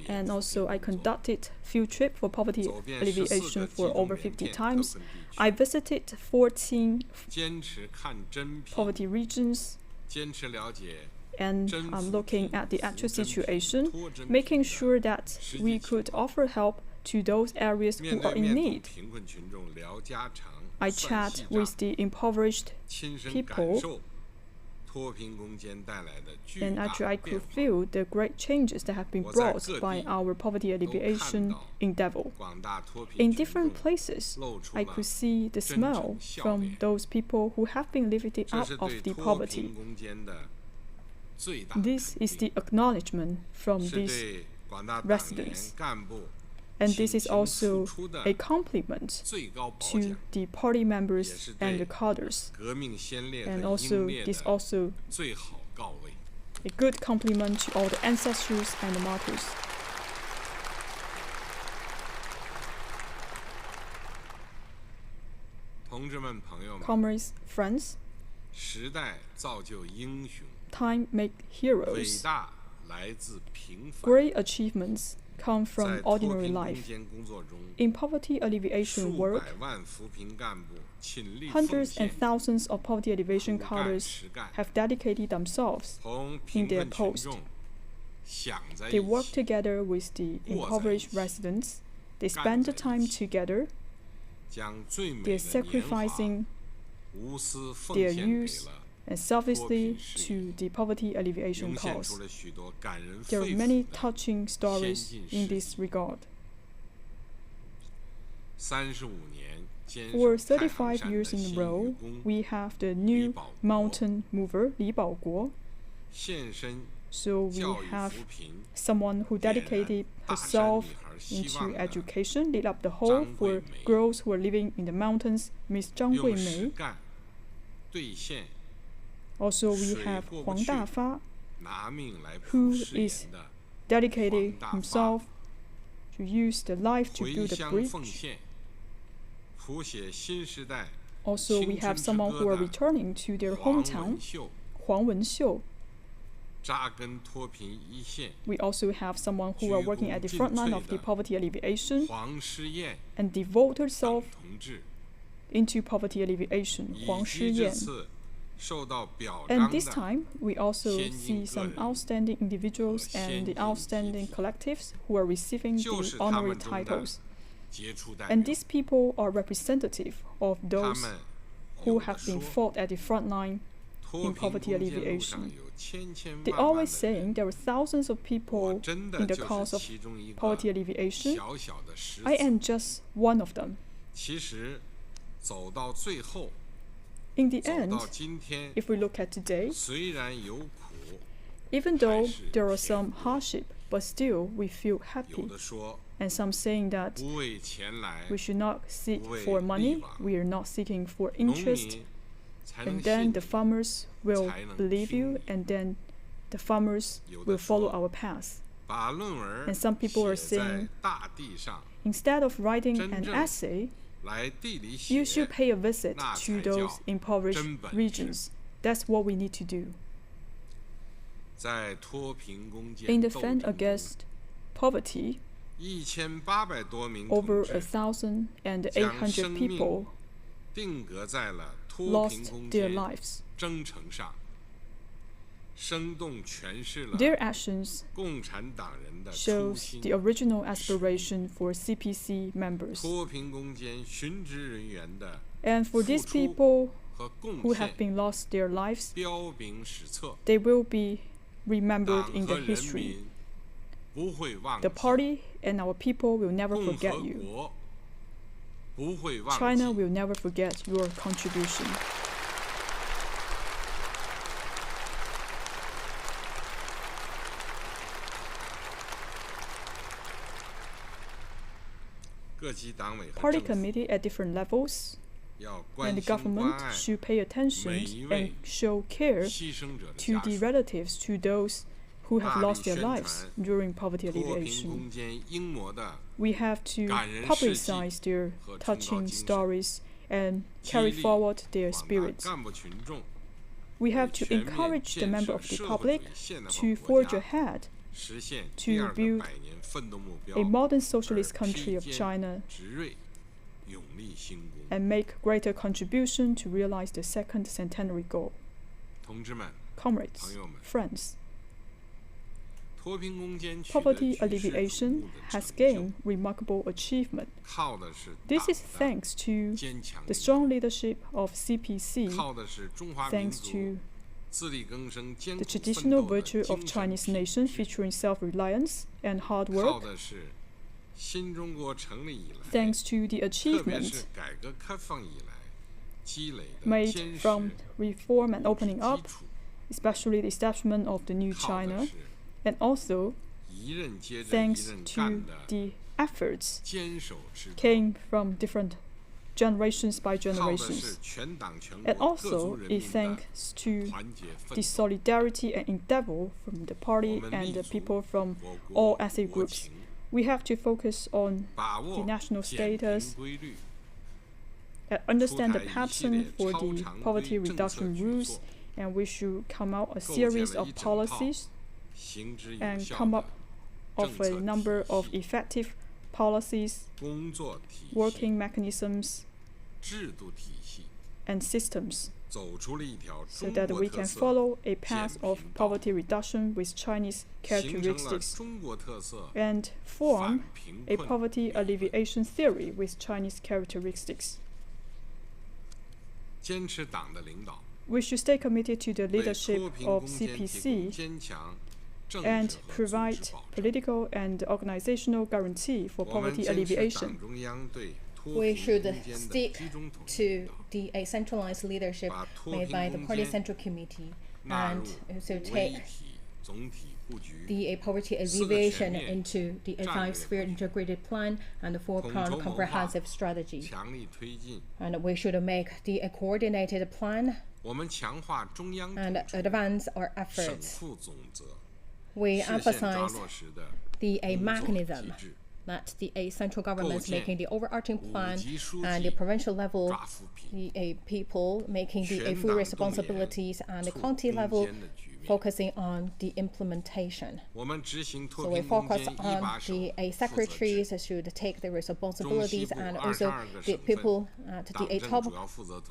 And also, I conducted field trip for poverty alleviation for over 50 times. I visited 14 poverty regions, and I'm looking at the actual situation, making sure that we could offer help to those areas who are in need. I chat with the impoverished people, and actually I could feel the great changes that have been brought by our poverty alleviation endeavor. In different places, I could see the smile from those people who have been lifted out of the poverty. This is the acknowledgement from these residents. And this is also a compliment to the party members and the cadres. And also, this also a good compliment to all the ancestors and the martyrs. Comrades, friends, time makes heroes. Great achievements come from ordinary life. In poverty alleviation work, hundreds and thousands of poverty alleviation cadres have dedicated themselves in their post. They work together with the impoverished residents. They spend the time together. They're sacrificing their youth and selflessly to the poverty alleviation cause. There are many touching stories in this regard. For 35 years in a row, we have the new mountain mover, Li Baoguo. So we have someone who dedicated herself into education, lit up the hole for girls who are living in the mountains, Miss Zhang Guimei. Also, we have Huang Dafa, who is dedicating himself to use the life to build a bridge. Also, we have someone who are returning to their hometown, Huang Wenxiu. We also have someone who are working at the front line of the poverty alleviation and devote herself into poverty alleviation, Huang Shiyan. And this time, we also see some outstanding individuals and the outstanding collectives who are receiving the honorary titles. And these people are representative of those who have been fought at the front line in poverty alleviation. They're always saying there are thousands of people in the cause of poverty alleviation. I am just one of them. In the end, if we look at today, even though there are some hardship, but still we feel happy. And some saying that we should not seek for money, we are not seeking for interest, and then the farmers will believe you, and then the farmers will follow our path. And some people are saying, instead of writing an essay, you should pay a visit to those impoverished regions. That's what we need to do. In the fight against poverty, over 1,800 people lost their lives. Their actions shows the original aspiration for CPC members. And for these people who have been lost their lives, they will be remembered in the history. The party and our people will never forget you. China will never forget your contribution. Party committee at different levels and the government should pay attention and show care to the relatives to those who have lost their lives during poverty alleviation. We have to publicize their touching stories and carry forward their spirits. We have to encourage the members of the public to forge ahead to build a modern socialist country of China and make greater contribution to realize the second centenary goal. Comrades, friends, poverty alleviation has gained remarkable achievement. This is thanks to the strong leadership of CPC, thanks to the traditional virtue of Chinese nation featuring self-reliance and hard work, thanks to the achievement made from reform and opening up, especially the establishment of the new China, and also thanks to the efforts came from different generations by generations, and also is thanks to the solidarity and endeavor from the party and the people from all ethnic groups. We have to focus on the national status, understand the pattern for the poverty reduction rules, and we should come out a series of policies and come up of a number of effective policies, working mechanisms, and systems, so that we can follow a path of poverty reduction with Chinese characteristics and form a poverty alleviation theory with Chinese characteristics. We should stay committed to the leadership of CPC and provide political and organizational guarantee for poverty alleviation. We should stick to the centralized leadership made by the Party Central Committee and also take the poverty alleviation into the five-sphere integrated plan and the four-pronged comprehensive strategy. And we should make the coordinated plan and advance our efforts. We emphasize the mechanism that the central government is making the overarching plan and the provincial level, the people making the full responsibilities, and the county level focusing on the implementation. So we focus on the secretaries should take the responsibilities, and also the people at the top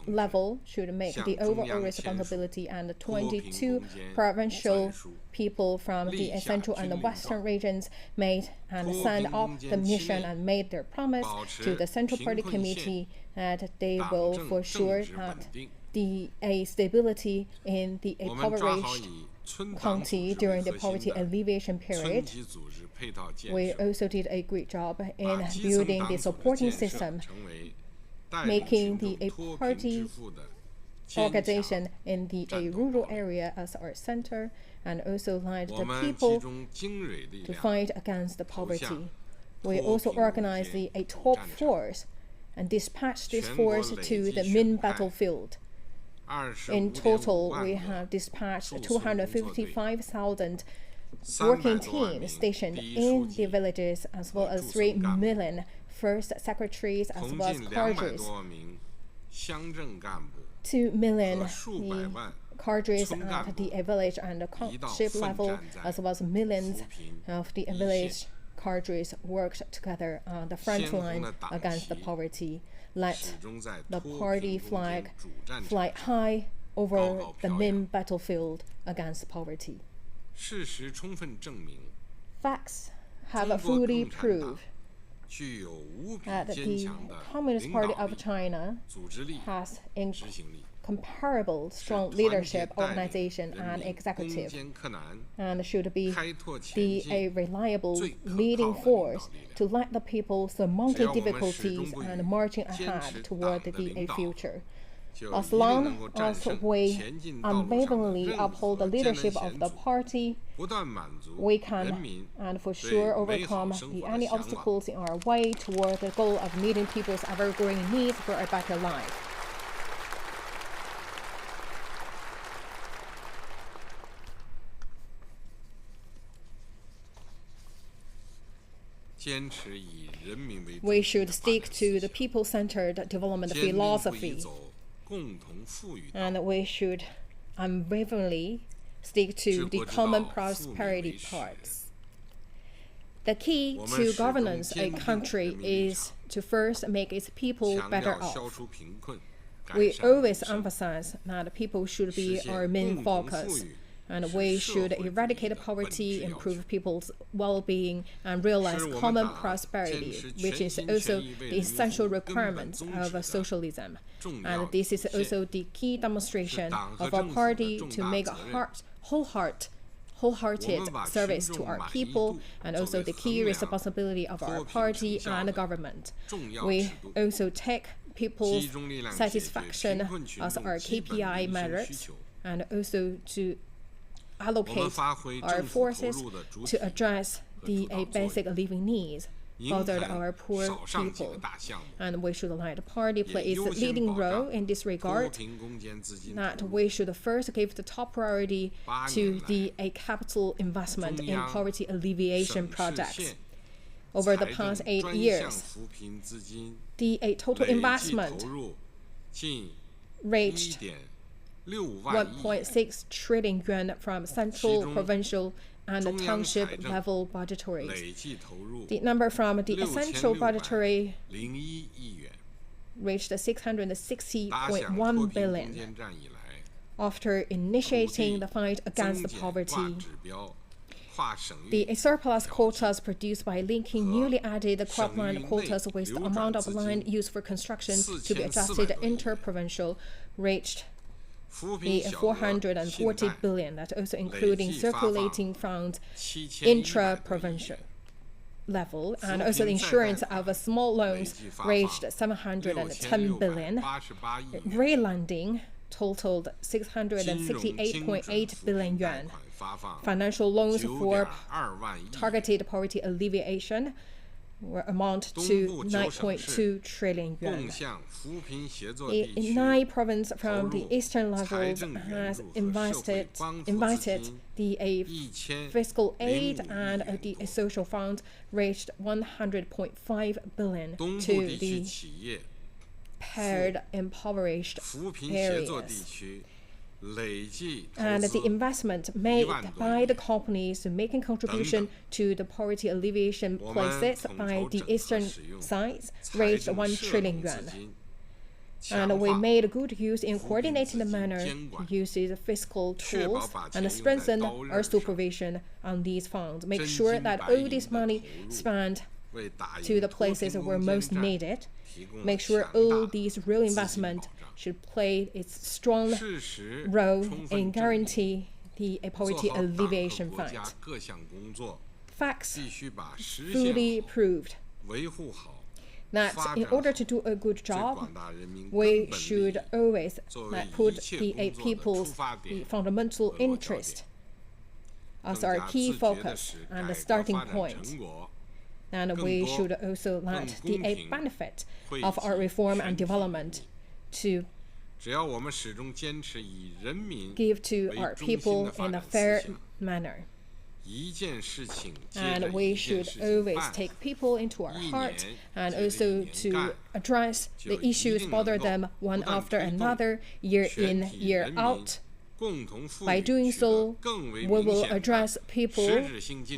level should make the overall responsibility, and the 22 provincial people from the central and the western regions made and signed up the mission and made their promise to the Central Party Committee that they will for sure have the stability in the impoverished county during the poverty alleviation period. We also did a great job in building the supporting system, making the party organization in the rural area as our center, and also led the people to fight against the poverty. We also organized the top force and dispatched this force to the main battlefield. In total, we have dispatched 255,000 working teams stationed in the villages, as well as 3 million first secretaries, as well as cadres. 2 million cadres at the village and the township level, as well as millions of the village cadres worked together on the front line against the poverty. Let the party flag fly high over the main battlefield against poverty. Facts have fully proved that the Communist Party of China has incomparable strong leadership, organization, and executive, and should be a reliable leading force to let the people surmount difficulties and marching ahead toward the future. As long as we unwaveringly uphold the leadership of the party, we can and for sure overcome any obstacles in our way toward the goal of meeting people's ever-growing needs for a better life. We should stick to the people-centered development philosophy, and we should unwaveringly stick to the common prosperity parts. The key to governance a country is to first make its people better off. We always emphasize that people should be our main focus, and we should eradicate poverty, improve people's well-being, and realize common prosperity, which is also the essential requirement of socialism. And this is also the key demonstration of our party to make a wholehearted service to our people, and also the key responsibility of our party and the government. We also take people's satisfaction as our KPI measures, and also to allocate our forces to address the basic living needs bothered our poor people. And we should let the party play its leading role in this regard, that we should first give the top priority to the capital investment in poverty alleviation projects. Over the past 8 years, the total investment reached 1.6 trillion yuan from central, provincial, and township level budgetaries. The number from the central budgetary reached 660.1 billion. After initiating the fight against poverty, the surplus quotas produced by linking newly added cropland quotas with the amount of land used for construction to be adjusted inter-provincial reached the 440 billion, that also including circulating funds intra-provincial level, and also the insurance of small loans reached 710 billion. Relanding totaled 668.8 billion yuan. Financial loans for targeted poverty alleviation were amount to 9.2 trillion yuan. The 9 provinces from the eastern levels has invited the fiscal aid, and the social funds reached 100.5 billion to the paired impoverished areas. And the investment made by the companies to making contribution to the poverty alleviation places by the eastern sides reached 1 trillion yuan. And we made good use in coordinating the manner to use these fiscal tools and strengthen our supervision on these funds. Make sure that all this money spent to the places where most needed. Make sure all these real investment should play its strong role in guarantee the poverty alleviation fight. Facts fully proved that in order to do a good job, we should always put the people's fundamental interest as our key focus and the starting point. And we should also let the benefit of our reform and development to give to our people in a fair manner. And we should always take people into our heart, and also to address the issues bother them one after another, year in, year out. By doing so, we will address people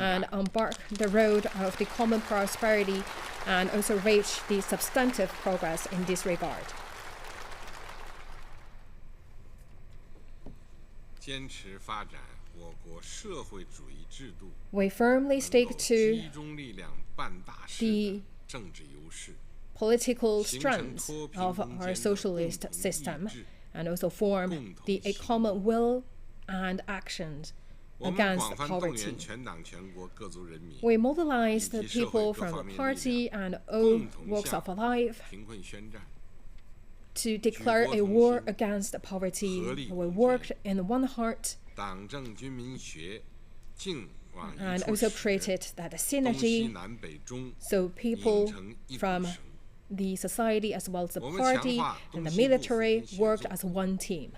and embark the road of the common prosperity, and also reach the substantive progress in this regard. We firmly stick to the political strengths of our socialist system, and also form the common will and actions against poverty. We mobilize the people from the party and all walks of life to declare a war against poverty. We worked in one heart and also created that synergy, so people from the society as well as the party and the military worked as one team.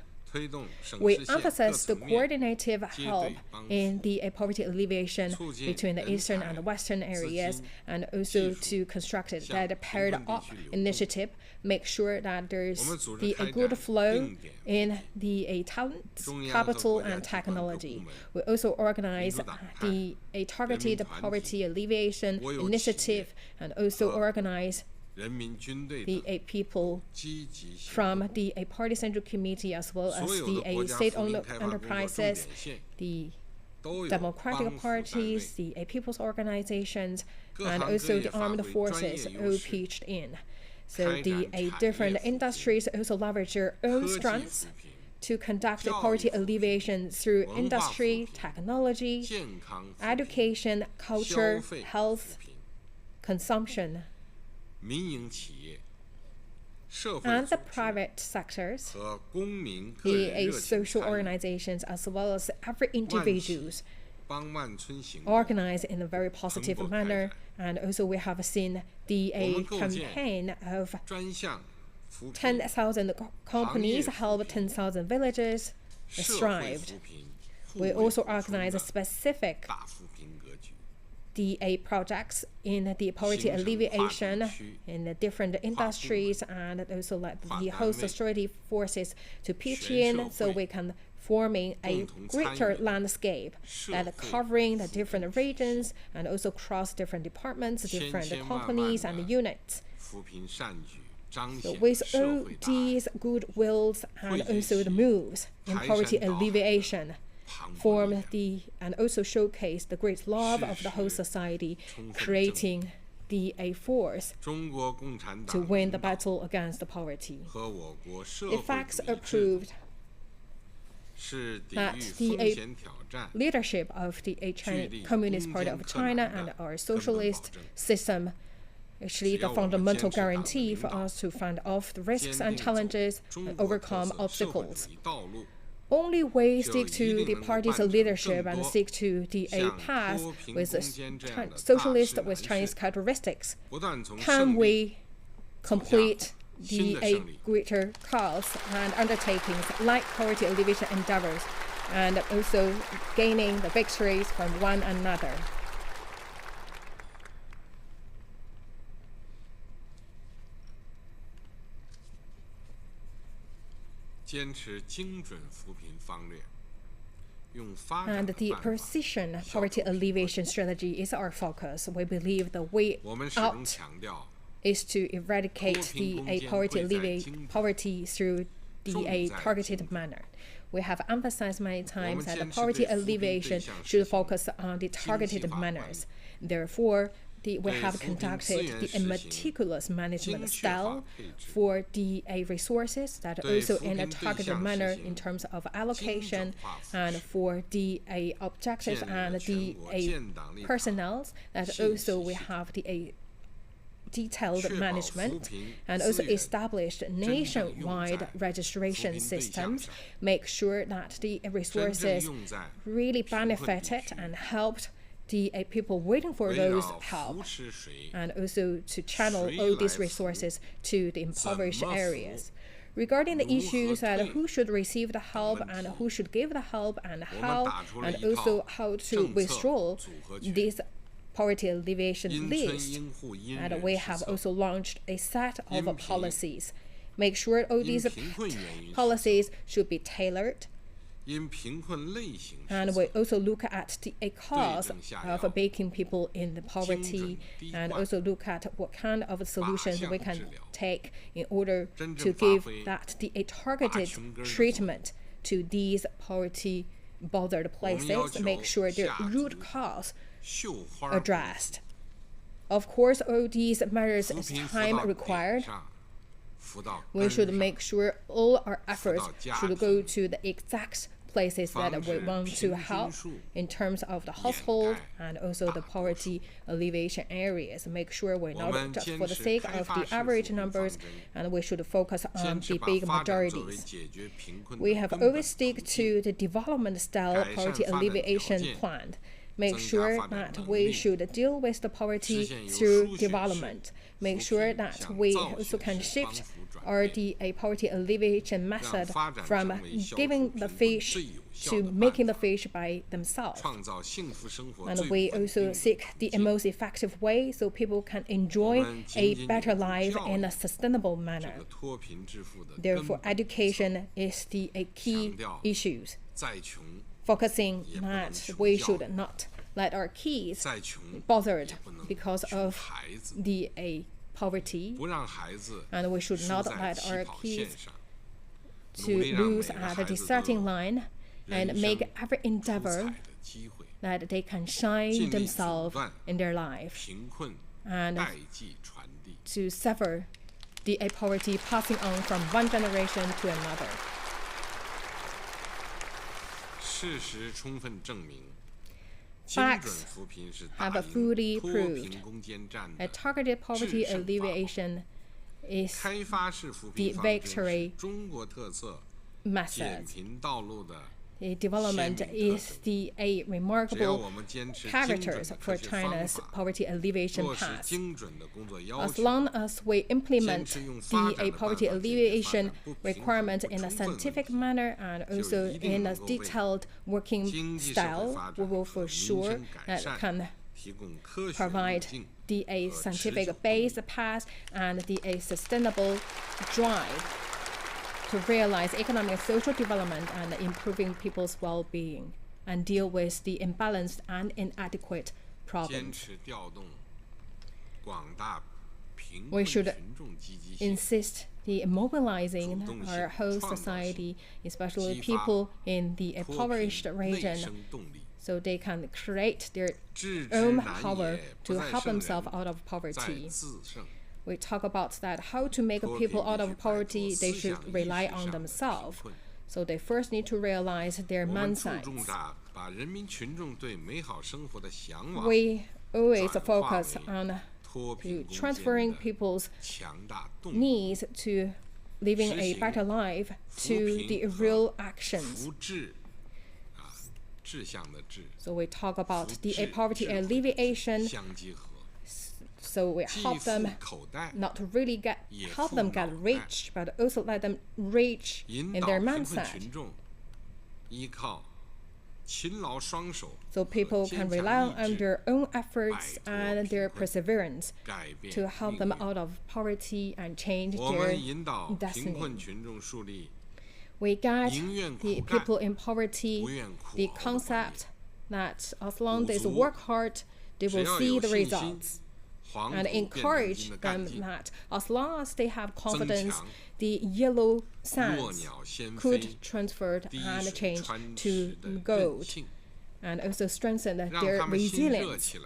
We emphasize the coordinated help in the poverty alleviation between the eastern and the western areas, and also to construct that paired-up initiative, make sure that there's a good flow in the talents, capital, and technology. We also organize a targeted poverty alleviation initiative, and also organize the people from the Party Central Committee, as well as the state-owned enterprises, the democratic parties, the people's organizations, and also the armed forces all pitched in. So the different industries also leverage their own strengths to conduct poverty alleviation through industry, technology, education, culture, health, consumption, and the private sectors, the social organizations, as well as every individuals, organize in a very positive manner. And also we have seen the campaign of 10,000 companies help 10,000 villages thrived. We also organize a specific projects in the poverty alleviation in the different industries, and also let the whole society forces to pitch in, so we can forming a greater landscape that covering the different regions and also cross different departments, different companies and units. So with all these good wills and also the moves in poverty alleviation, form and also showcase the great love of the whole society, creating a force to win the battle against the poverty. The facts are proved that the leadership of the Communist Party of China and our socialist system actually the fundamental guarantee for us to fend off the risks and challenges and overcome obstacles. Only we stick to the party's leadership and stick to the path with socialist with Chinese characteristics, can we complete the greater cause and undertakings like poverty alleviation endeavors, and also gaining the victories from one another. And the precision poverty alleviation strategy is our focus. We believe the way out is to eradicate the poverty through the targeted manner. We have emphasized many times that the poverty alleviation should focus on the targeted manners. Therefore, we have conducted a meticulous management style for the resources that also in a targeted manner in terms of allocation, and for the objectives and the personnel that also we have the detailed management, and also established nationwide registration systems, make sure that the resources really benefited and helped the people waiting for those help, and also to channel all these resources to the impoverished areas. Regarding the issues that who should receive the help and who should give the help, and how, and also how to withdraw this poverty alleviation list, and we have also launched a set of policies. Make sure all these policies should be tailored, and we also look at the cause of making people in the poverty, and also look at what kind of solutions we can take in order to give that the targeted treatment to these poverty bothered places, make sure their root cause addressed. Of course, all these measures is time required. We should make sure all our efforts should go to the exact places that we want to help in terms of the household and also the poverty alleviation areas. Make sure we're not just for the sake of the average numbers, and we should focus on the big majorities. We have always stick to the development style poverty alleviation plan. make sure that we should deal with the poverty through development, make sure that we also can shift our poverty alleviation method from giving the fish to making the fish by themselves. And we also seek the most effective way so people can enjoy a better life in a sustainable manner. Therefore, education is the key issues, focusing that we should not let our kids bothered because of the poverty, and we should not let our kids to lose at the starting line, and make every endeavor that they can shine themselves in their life and to sever the poverty passing on from one generation to another. Facts have fully proved that targeted poverty alleviation is the victory method. The development is a remarkable characters for China's poverty alleviation path. As long as we implement the poverty alleviation requirement in a scientific manner and also in a detailed working style, we will for sure that can provide the scientific based path and the sustainable drive to realize economic and social development and improving people's well-being and deal with the imbalanced and inadequate problems. We should insist in mobilizing our whole society, especially people in the impoverished region, so they can create their own power to help themselves out of poverty. We talk about that how to make people out of poverty, they should rely on themselves. So they first need to realize their mindsets. We always focus on transferring people's needs to living a better life to the real actions. So we talk about the poverty alleviation. So we help them not really help them get rich, but also let them rich in their mindset. So people can rely on their own efforts and their perseverance to help them out of poverty and change their destiny. We guide the people in poverty the concept that as long as they work hard, they will see the results. And encourage them that as long as they have confidence, the yellow sands could transfer and change to gold, and also strengthen their resilience,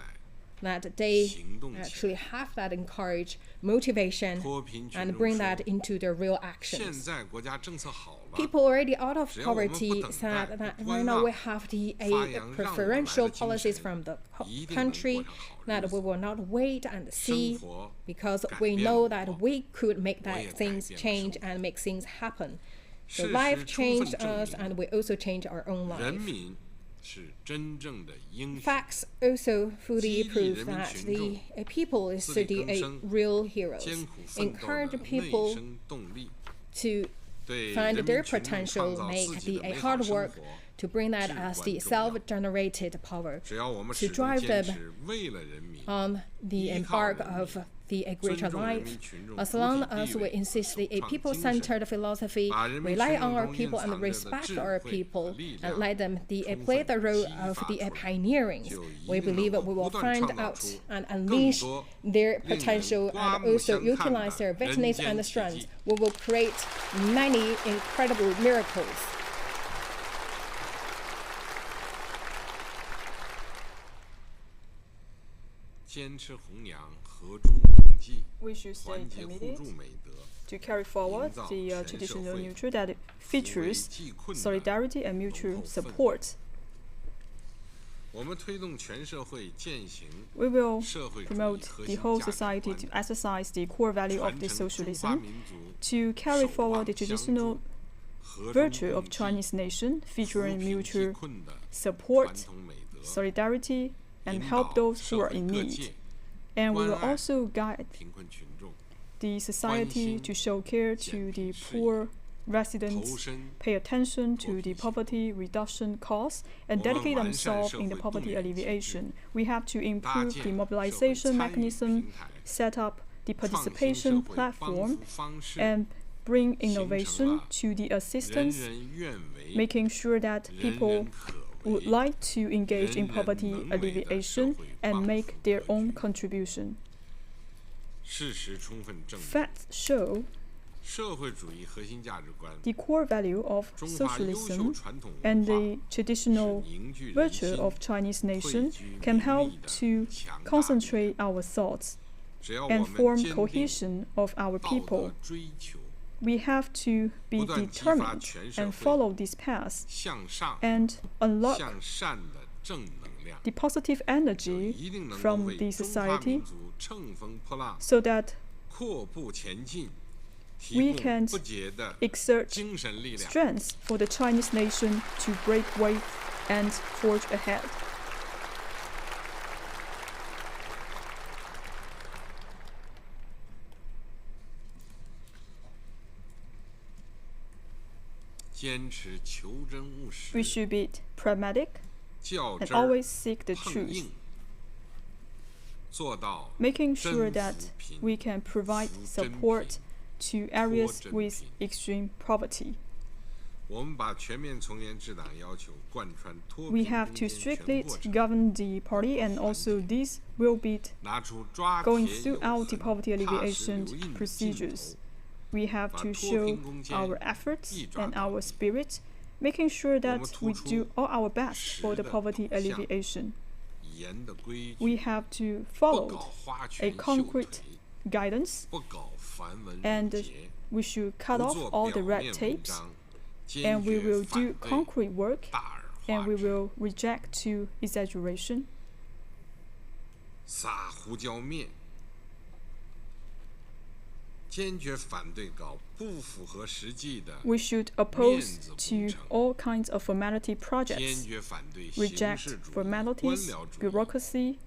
that they actually have that motivation and bring that into their real actions. People already out of poverty said that right now we have the preferential policies from the country, that we will not wait and see, because we know that we could make that things change and make things happen. So life changed us, and we also change our own life. Facts also fully prove that the people is the real heroes. Encourage people to find their potential, make the hard work to bring that as the self-generated power, to drive them on the embark of the greater life. As long as we insist a people-centered philosophy, rely on our people and respect our people, and let them play the role of the pioneering, we believe we will find out and unleash their potential and also utilize their weakness and strength. We will create many incredible miracles. We should stay committed to carry forward the traditional nurture that features solidarity and mutual support. We will promote the whole society to exercise the core value of the socialism, to carry forward the traditional virtue of Chinese nation featuring mutual support solidarity, and help those who are in need. And we will also guide the society to show care to the poor residents, pay attention to the poverty reduction cause, and dedicate themselves in the poverty alleviation. We have to improve the mobilization mechanism, set up the participation platform, and bring innovation to the assistance, making sure that people would like to engage in poverty alleviation and make their own contribution. Facts show the core value of socialism and the traditional virtue of Chinese nation can help to concentrate our thoughts and form cohesion of our people. We have to be determined and follow this path and unlock the positive energy from the society so that we can exert strength for the Chinese nation to break away and forge ahead. We should be pragmatic and always seek the truth, making sure that we can provide support to areas with extreme poverty. We have to strictly govern the party, and also this will be going throughout the poverty alleviation procedures. We have to show our efforts and our spirit, making sure that we do all our best for the poverty alleviation. We have to follow a concrete guidance, and we should cut off all the red tapes, and we will do concrete work, and we will reject to exaggeration. We should oppose to all kinds of formality projects, reject formalities, bureaucracy,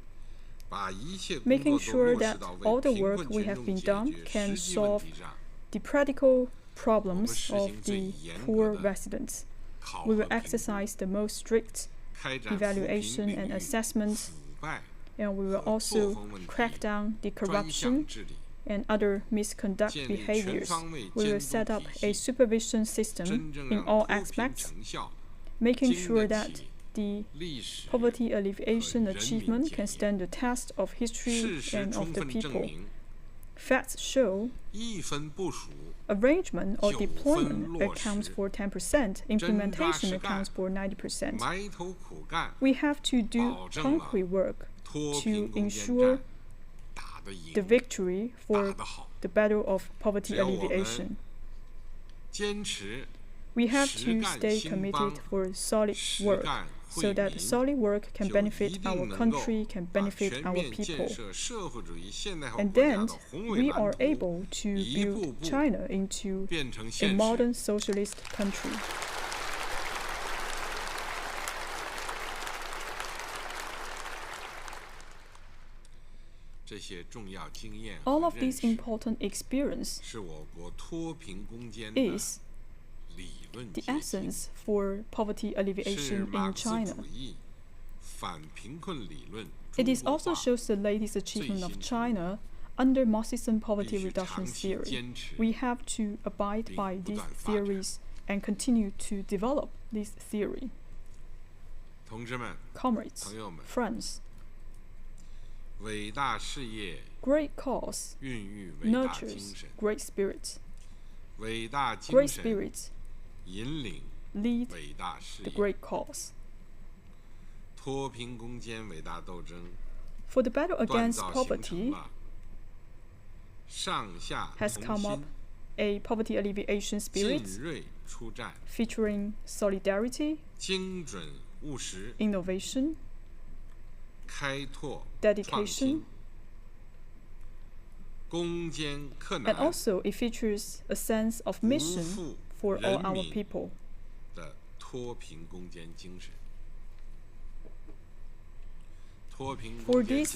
making sure that all the work we have been done can solve the practical problems of the poor residents. We will exercise the most strict evaluation and assessment, and we will also crack down the corruption and other misconduct behaviors. We will set up a supervision system in all aspects, making sure that the poverty alleviation achievement can stand the test of history and of the people. Facts show arrangement or deployment accounts for 10%, implementation accounts for 90%. We have to do concrete work to ensure the victory for the battle of poverty alleviation. We have to stay committed for solid work, so that solid work can benefit our country, can benefit our people. And then we are able to build China into a modern socialist country. All of these important experience is the essence for poverty alleviation in China. It is also shows the latest achievement of China under Marxism poverty reduction theory. We have to abide by these theories and continue to develop this theory. Comrades, friends, great cause nurtures great spirits. Great spirits lead the great cause. For the battle against poverty has come up a poverty alleviation spirit featuring solidarity, innovation, dedication, and also it features a sense of mission for all our people. For this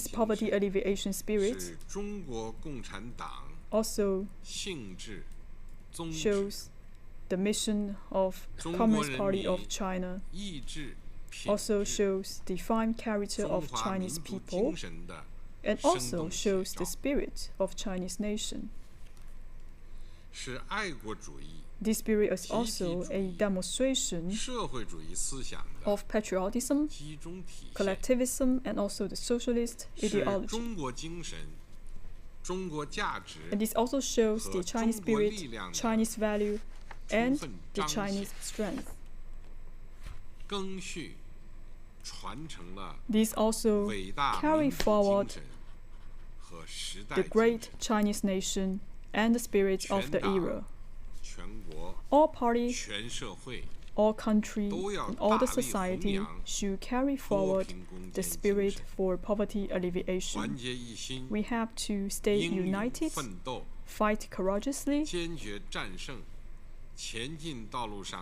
poverty alleviation spirit, also shows the mission of Communist Party of China, also shows the fine character of Chinese people, and also shows the spirit of Chinese nation. This spirit is also a demonstration of patriotism, collectivism, and also the socialist ideology. And this also shows the Chinese spirit, Chinese value, and the Chinese strength. This also carry forward the great Chinese nation and the spirit of the era. All parties, all countries, and all the society should carry forward the spirit for poverty alleviation. We have to stay united, fight courageously,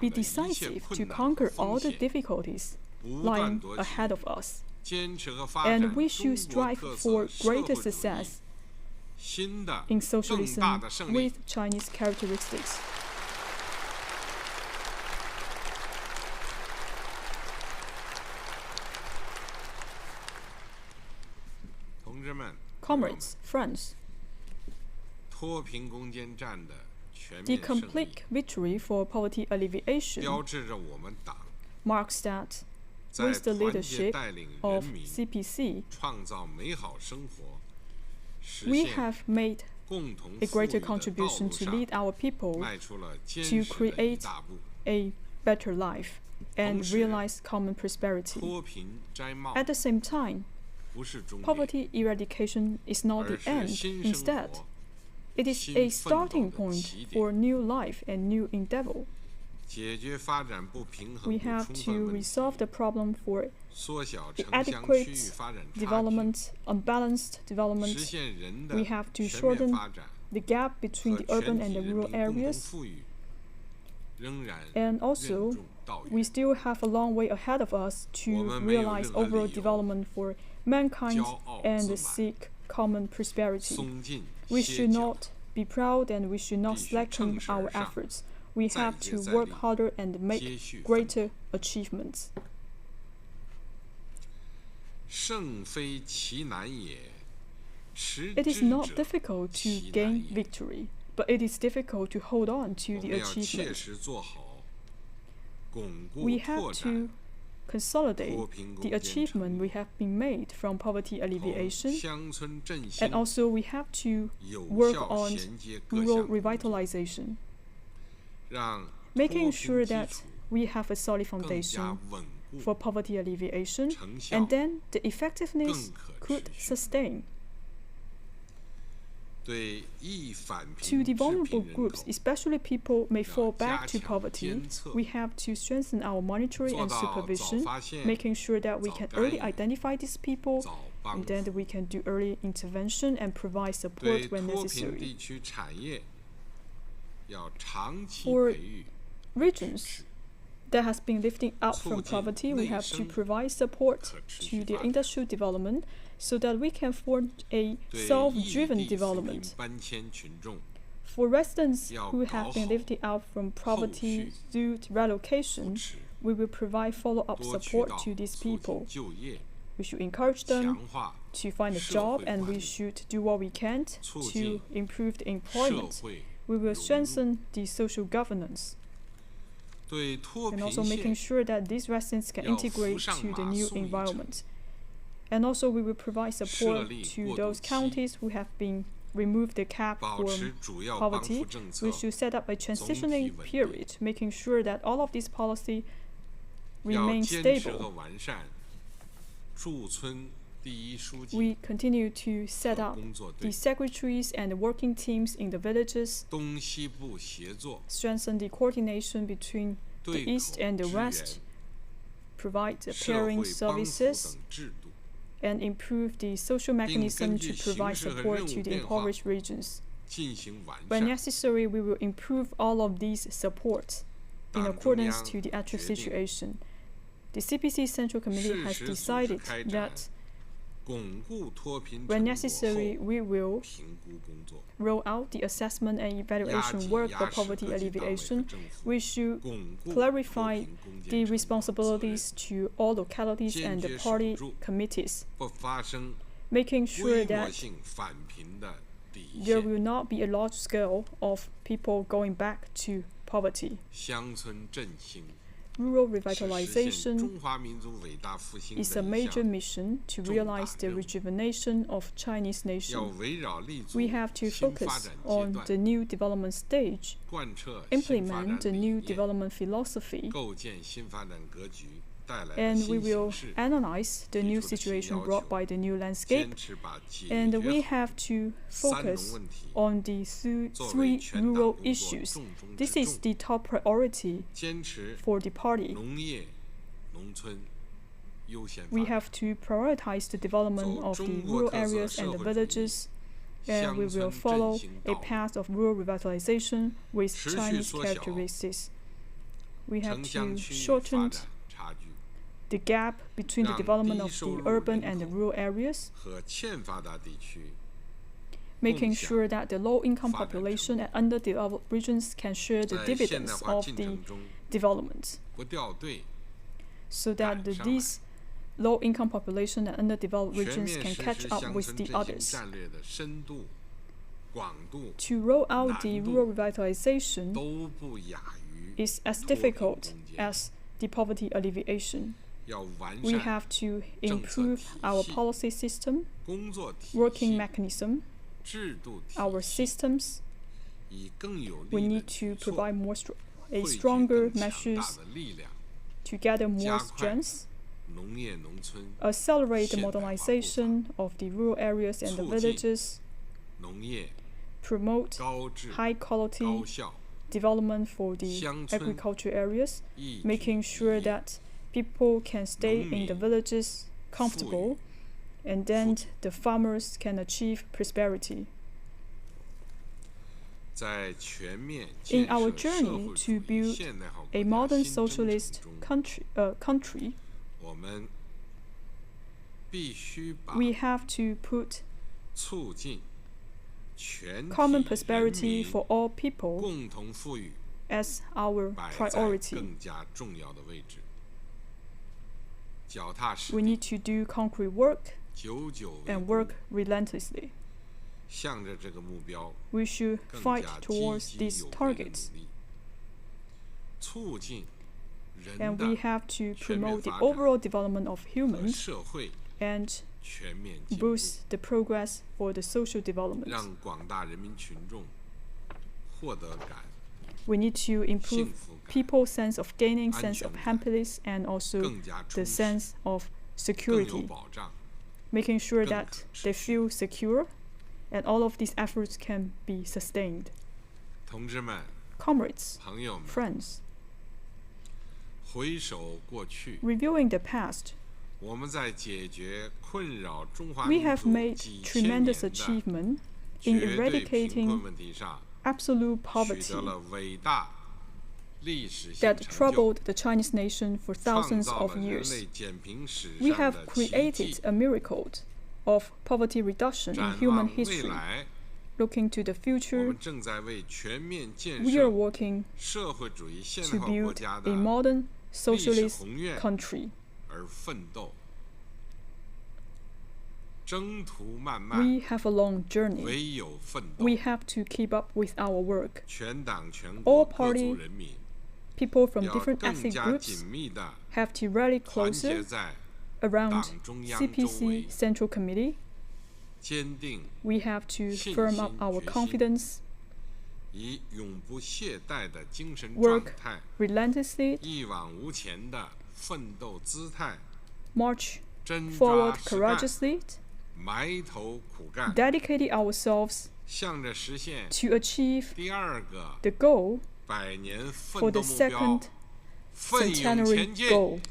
be decisive to conquer all the difficulties lying ahead of us. And we should strive for greater success in socialism with Chinese characteristics. Comrades, friends, the complete victory for poverty alleviation marks that with the leadership of CPC, we have made a greater contribution to lead our people to create a better life and realize common prosperity. At the same time, poverty eradication is not the end. Instead, it is a starting point for new life and new endeavor. We have to resolve the problem for inadequate development, unbalanced development. We have to shorten the gap between the urban and the rural areas. And also, we still have a long way ahead of us to realize overall development for mankind and seek common prosperity. We should not be proud and we should not slacken our efforts. We have to work harder and make greater achievements. It is not difficult to gain victory, but it is difficult to hold on to the achievement. We have to consolidate the achievement we have been made from poverty alleviation, and also we have to work on rural revitalization, making sure that we have a solid foundation for poverty alleviation, and then the effectiveness could sustain. To the vulnerable groups, especially people may fall back to poverty, we have to strengthen our monitoring and supervision, making sure that we can early identify these people, and then we can do early intervention and provide support when necessary. For regions that has been lifting out from poverty, we have to provide support to their industrial development so that we can form a self-driven development. For residents who have been lifted out from poverty through relocation, we will provide follow-up support to these people. We should encourage them to find a job, and we should do what we can to improve the employment. We will strengthen the social governance, and also making sure that these residents can integrate to the new environment. And also we will provide support to those counties who have been removed the cap from poverty. We should set up a transitioning period, making sure that all of these policies remain stable. We continue to set up the secretaries and the working teams in the villages, strengthen the coordination between the East and the West, provide the pairing services, and improve the social mechanism to provide support to the impoverished regions. When necessary, we will improve all of these supports in accordance to the actual situation. The CPC Central Committee has decided that when necessary, we will roll out the assessment and evaluation work for poverty alleviation. We should clarify the responsibilities to all localities and the party committees, making sure that there will not be a large scale of people going back to poverty. Rural revitalization is a major mission to realize the rejuvenation of Chinese nation. We have to focus on the new development stage, implement the new development philosophy, and we will analyze the new situation brought by the new landscape, and we have to focus on the three rural issues. This is the top priority for the party. We have to prioritize the development of the rural areas and the villages, and we will follow a path of rural revitalization with Chinese characteristics. We have to shorten the gap between the development of the urban and the rural areas, making sure that the low-income population and underdeveloped regions can share the dividends of the development, so that these low-income population and underdeveloped regions can catch up with the others. To roll out the rural revitalization is as difficult as the poverty alleviation. We have to improve our policy system, working mechanism, our systems. We need to provide stronger measures to gather more strength, accelerate the modernization of the rural areas and the villages, promote high-quality development for the agriculture areas, making sure that people can stay in the villages comfortable, and then the farmers can achieve prosperity. In our journey to build a modern socialist country, we have to put common prosperity for all people as our priority. We need to do concrete work and work relentlessly. We should fight towards these targets. And we have to promote the overall development of humans and boost the progress for the social development. We need to improve people's sense of gaining, sense of happiness, and also the sense of security, making sure that they feel secure, and all of these efforts can be sustained. Comrades, friends, reviewing the past, we have made tremendous achievement in eradicating absolute poverty that troubled the Chinese nation for thousands of years. We have created a miracle of poverty reduction in human history. Looking to the future, we are working to build a modern socialist country. We have a long journey. We have to keep up with our work. All party people from different ethnic groups have to rally closer around CPC Central Committee. We have to firm up our confidence, work relentlessly, march forward courageously, dedicate ourselves to achieve the goal for the second centenary goal.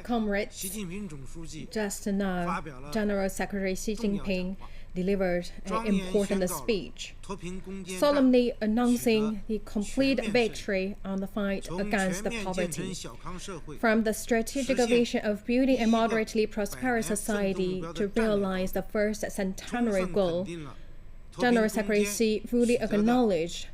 Comrades, just now, General Secretary Xi Jinping delivered an important speech, solemnly announcing the complete victory on the fight against poverty. From the strategic vision of building a moderately prosperous society to realize the first centenary goal, General Secretary Xi fully acknowledged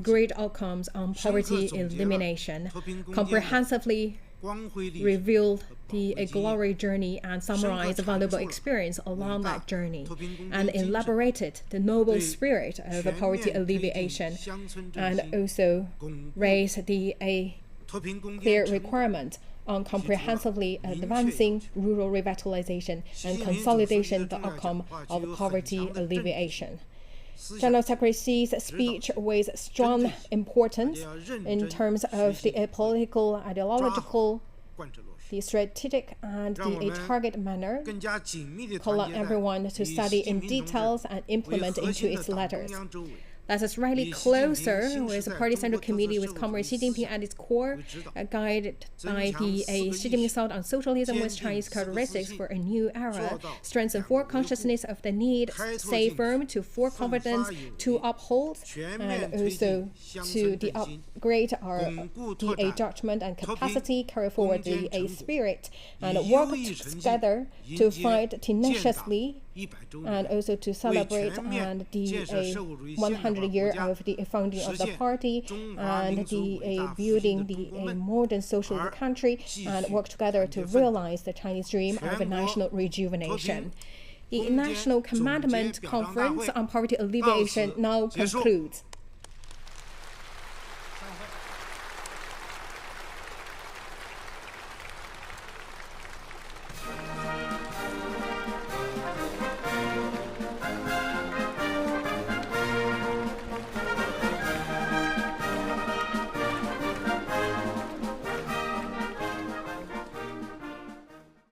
great outcomes on poverty elimination, comprehensively revealed the glory journey and summarized the valuable experience along that journey, and elaborated the noble spirit of poverty alleviation, and also raised the clear requirement on comprehensively advancing rural revitalization and consolidation the outcome of poverty alleviation. General Secretary Xi's speech with strong importance in terms of the political, ideological, the strategic, and the target manner, call on everyone to study in details and implement into its letters. Let us rally closer with the Party Central Committee with Comrade Xi Jinping at its core, guided by the Xi Jinping thought on socialism with Chinese characteristics for a new era, strengthen for consciousness of the need, stay firm to for confidence to uphold, and also to the upgrade our the judgment and capacity, carry forward the spirit, and work together to fight tenaciously, and also to celebrate and the 100 year of the founding of the party and the building the modern social country, and work together to realize the Chinese dream of a national rejuvenation. The National Commandment Conference on Poverty Alleviation now concludes.